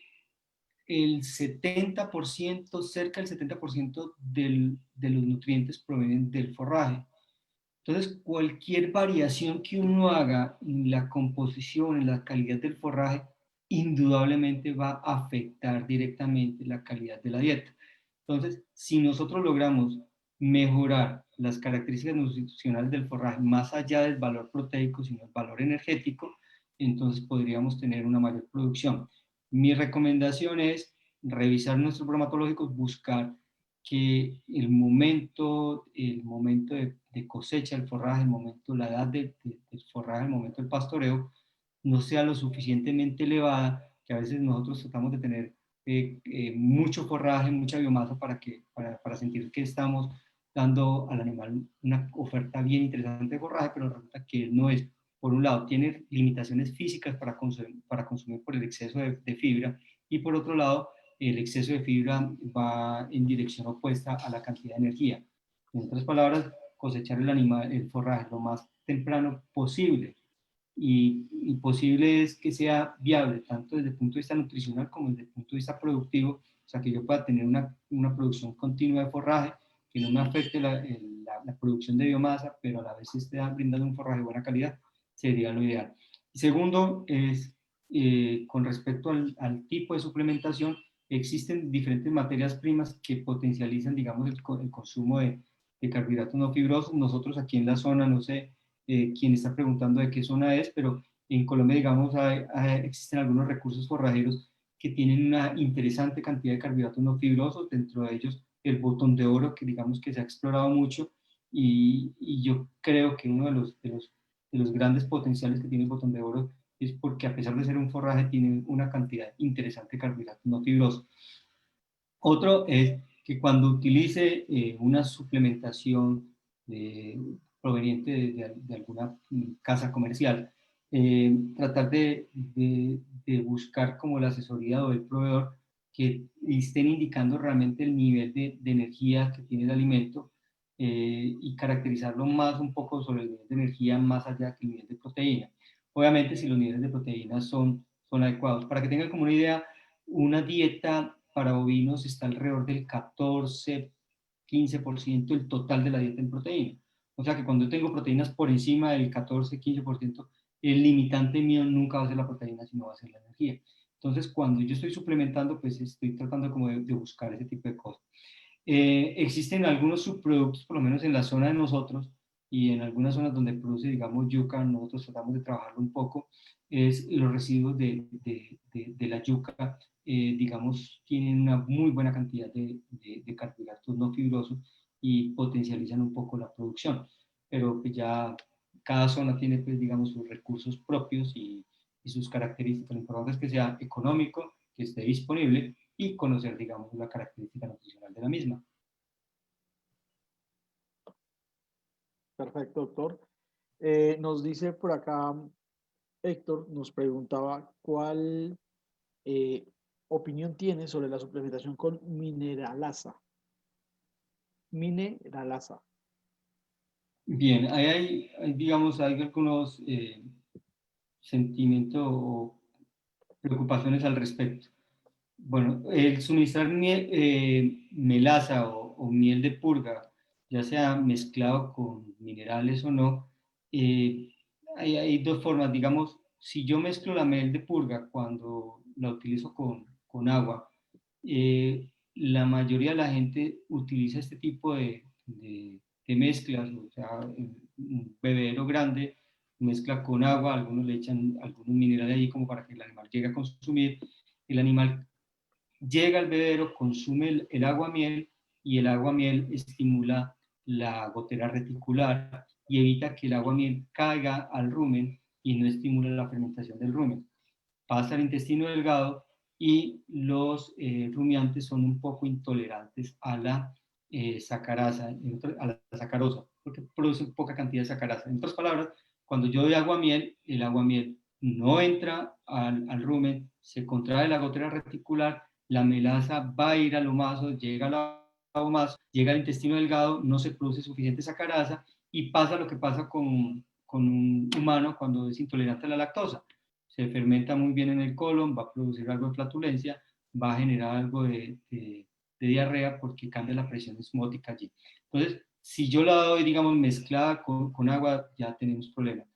el 70%, cerca del 70% de los nutrientes provienen del forraje. Entonces, cualquier variación que uno haga en la composición, en la calidad del forraje, indudablemente va a afectar directamente la calidad de la dieta. Entonces, si nosotros logramos mejorar las características nutricionales del forraje más allá del valor proteico, sino el valor energético, entonces podríamos tener una mayor producción. Mi recomendación es revisar nuestros bromatológicos, buscar que el momento de cosecha del forraje, el momento, la edad del forraje, el momento del pastoreo, no sea lo suficientemente elevada, que a veces nosotros tratamos de tener mucho forraje, mucha biomasa para sentir que estamos dando al animal una oferta bien interesante de forraje, pero resulta que no es. Por un lado, tiene limitaciones físicas para consumir por el exceso de fibra, y por otro lado, el exceso de fibra va en dirección opuesta a la cantidad de energía. En otras palabras, cosechar el forraje lo más temprano posible, y posible es que sea viable tanto desde el punto de vista nutricional como desde el punto de vista productivo, o sea, que yo pueda tener una producción continua de forraje, que no me afecte la producción de biomasa, pero a la vez esté brindando un forraje de buena calidad, sería lo ideal. Y segundo es, con respecto al tipo de suplementación, existen diferentes materias primas que potencializan, digamos, el consumo de carbohidratos no fibrosos. Nosotros aquí en la zona, no sé quién está preguntando de qué zona es, pero en Colombia, digamos, existen algunos recursos forrajeros que tienen una interesante cantidad de carbohidratos no fibrosos, dentro de ellos el botón de oro, que digamos que se ha explorado mucho, y yo creo que uno de los grandes potenciales que tiene el botón de oro es porque, a pesar de ser un forraje, tiene una cantidad interesante de carbohidratos no fibrosos. Otro es que cuando utilice una suplementación proveniente de alguna casa comercial. Tratar de buscar como la asesoría o el proveedor que estén indicando realmente el nivel de energía que tiene el alimento y caracterizarlo más un poco sobre el nivel de energía más allá que el nivel de proteína. Obviamente si los niveles de proteína son adecuados. Para que tengan como una idea, una dieta para bovinos está alrededor del 14-15% el total de la dieta en proteína. O sea que cuando tengo proteínas por encima del 14-15%, el limitante mío nunca va a ser la proteína, sino va a ser la energía. Entonces, cuando yo estoy suplementando, pues estoy tratando como de buscar ese tipo de cosas. Existen algunos subproductos, por lo menos en la zona de nosotros, y en algunas zonas donde produce, digamos, yuca, nosotros tratamos de trabajarlo un poco, es los residuos de la yuca, digamos, tienen una muy buena cantidad de carbohidratos no fibrosos y potencializan un poco la producción, pero pues ya cada zona tiene, pues, digamos, sus recursos propios y sus características. Lo importante es que sea económico, que esté disponible y conocer, digamos, la característica nutricional de la misma. Perfecto, doctor. Nos dice por acá, Héctor nos preguntaba cuál opinión tiene sobre la suplementación con mineralasa. Mineralasa. Bien, digamos, hay algunos sentimientos o preocupaciones al respecto. Bueno, el suministrar melaza o miel de purga, ya sea mezclado con minerales o no, hay dos formas. Digamos, si yo mezclo la miel de purga cuando la utilizo con agua, la mayoría de la gente utiliza este tipo de mezclas, o sea, un bebedero grande mezcla con agua, algunos le echan algunos minerales ahí como para que el animal llegue a consumir. El animal llega al bebedero, consume el agua miel y el agua miel estimula la gotera reticular y evita que el agua miel caiga al rumen y no estimula la fermentación del rumen. Pasa al intestino delgado y los rumiantes son un poco intolerantes a la sacarasa, a la sacarosa, porque producen poca cantidad de sacarasa. En otras palabras, cuando yo doy agua miel, el agua miel no entra al rumen, se contrae la gotera reticular, la melaza va a ir al omazo, llega al omazo, llega al intestino delgado, no se produce suficiente sacarasa y pasa lo que pasa con un humano cuando es intolerante a la lactosa. Se fermenta muy bien en el colon, va a producir algo de flatulencia, va a generar algo de diarrea porque cambia la presión osmótica allí. Entonces, si yo la doy, digamos, mezclada con agua, ya tenemos problemas.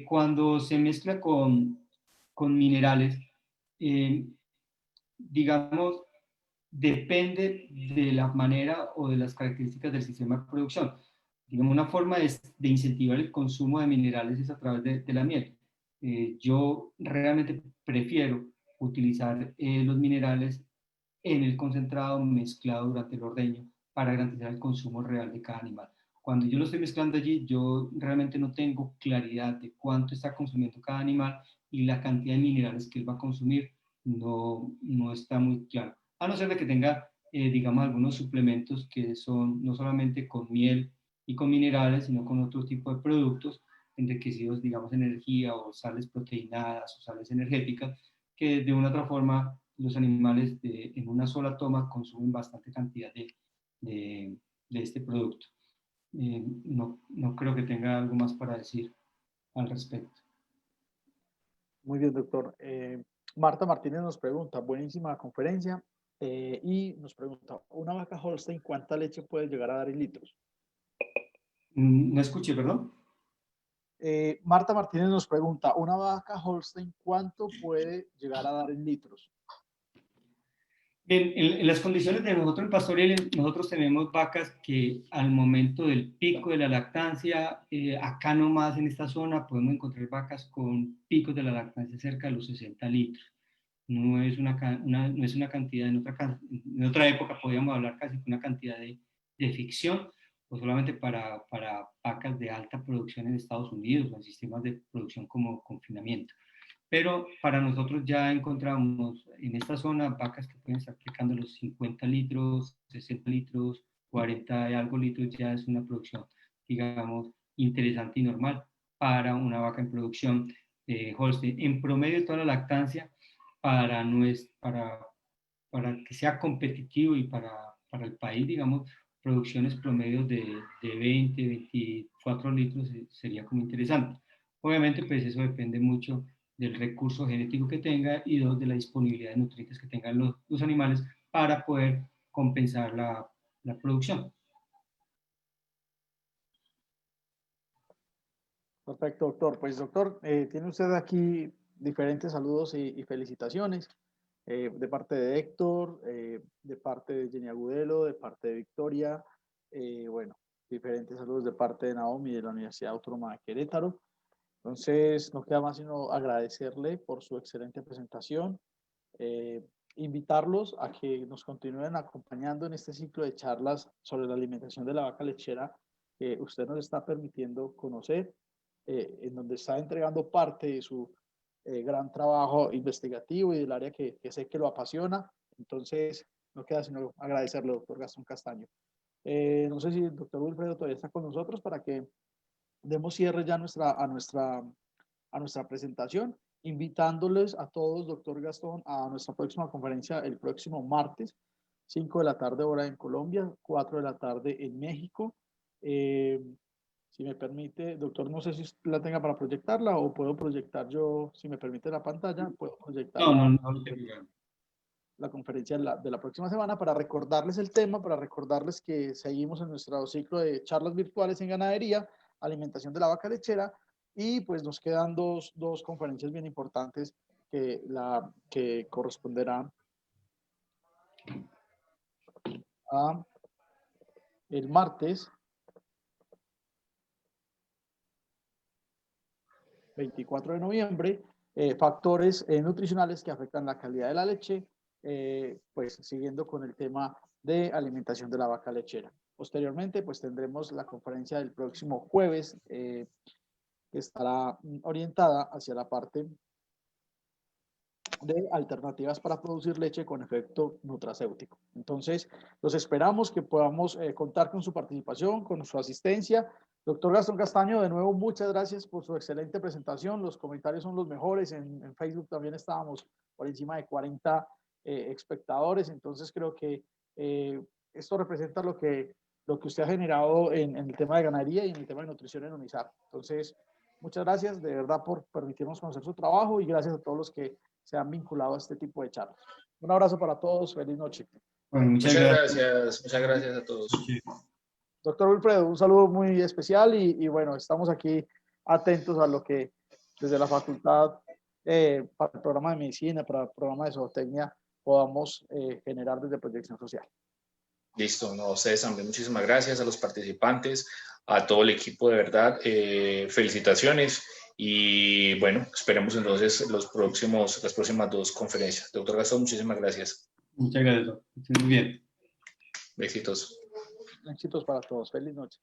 Cuando se mezcla con minerales, digamos, depende de la manera o de las características del sistema de producción. Digamos, una forma de incentivar el consumo de minerales es a través de la miel. Yo realmente prefiero utilizar los minerales en el concentrado mezclado durante el ordeño para garantizar el consumo real de cada animal. Cuando yo lo estoy mezclando allí, yo realmente no tengo claridad de cuánto está consumiendo cada animal y la cantidad de minerales que él va a consumir no está muy claro. A no ser de que tenga, digamos, algunos suplementos que son no solamente con miel y con minerales, sino con otro tipo de productos enriquecidos, digamos, en energía o sales proteinadas o sales energéticas, que de una u otra forma los animales en una sola toma consumen bastante cantidad de este producto. No creo que tenga algo más para decir al respecto. Muy bien, doctor. Marta Martínez nos pregunta, buenísima conferencia, y nos pregunta, ¿una vaca Holstein cuánta leche puede llegar a dar en litros? No escuché, perdón. Marta Martínez nos pregunta, ¿una vaca Holstein cuánto puede llegar a dar en litros? Bien, en las condiciones de nosotros en pastoril, nosotros tenemos vacas que al momento del pico de la lactancia, acá nomás en esta zona podemos encontrar vacas con picos de la lactancia cerca de los 60 litros. No es una cantidad, en otra época podíamos hablar casi de una cantidad de ficción, o solamente para vacas de alta producción en Estados Unidos o en sistemas de producción como confinamiento. Pero para nosotros ya encontramos en esta zona vacas que pueden estar aplicando los 50 litros, 60 litros, 40 y algo litros, ya es una producción digamos, interesante y normal para una vaca en producción Holstein. En promedio, toda la lactancia para que sea competitivo y para el país, digamos, producciones promedios de 20, 24 litros sería como interesante. Obviamente, pues eso depende mucho del recurso genético que tenga y de la disponibilidad de nutrientes que tengan los animales para poder compensar la producción. Perfecto, doctor. Pues, doctor, tiene usted aquí diferentes saludos y felicitaciones de parte de Héctor, de parte de Jenny Agudelo, de parte de Victoria, bueno, diferentes saludos de parte de Naomi de la Universidad Autónoma de Querétaro. Entonces, no queda más sino agradecerle por su excelente presentación, invitarlos a que nos continúen acompañando en este ciclo de charlas sobre la alimentación de la vaca lechera que usted nos está permitiendo conocer, en donde está entregando parte de su gran trabajo investigativo y del área que sé que lo apasiona. Entonces, no queda sino agradecerle, doctor Gastón Castaño. No sé si el doctor Wilfredo todavía está con nosotros para que demos cierre ya a nuestra presentación, invitándoles a todos, doctor Gastón, a nuestra próxima conferencia el próximo martes, 5 de la tarde hora en Colombia, 4 de la tarde en México. Si me permite, doctor, no sé si la tenga para proyectarla o puedo proyectar yo, si me permite la pantalla, puedo proyectar la conferencia de la próxima semana para recordarles el tema, para recordarles que seguimos en nuestro ciclo de charlas virtuales en ganadería, alimentación de la vaca lechera, y pues nos quedan dos conferencias bien importantes que corresponderán a el martes 24 de noviembre, factores nutricionales que afectan la calidad de la leche, pues siguiendo con el tema de alimentación de la vaca lechera. Posteriormente, pues tendremos la conferencia del próximo jueves, que estará orientada hacia la parte de alternativas para producir leche con efecto nutracéutico. Entonces, los esperamos que podamos contar con su participación, con su asistencia. Doctor Gastón Castaño, de nuevo, muchas gracias por su excelente presentación. Los comentarios son los mejores. En Facebook también estábamos por encima de 40 espectadores. Entonces, creo que esto representa lo que usted ha generado en el tema de ganadería y en el tema de nutrición en UNISAR. Entonces, muchas gracias de verdad por permitirnos conocer su trabajo y gracias a todos los que se han vinculado a este tipo de charlas. Un abrazo para todos. Feliz noche. Bueno, muchas gracias. Muchas gracias a todos. Doctor Wilfredo, un saludo muy especial y bueno, estamos aquí atentos a lo que desde la facultad, para el programa de medicina, para el programa de zootecnia, podamos generar desde proyección social. Listo, no, ustedes también muchísimas gracias a los participantes, a todo el equipo, de verdad, felicitaciones y bueno, esperemos entonces las próximas dos conferencias. Doctor Gastón, muchísimas gracias. Muchas gracias, muy bien. Éxitos. Éxitos para todos. Feliz noche.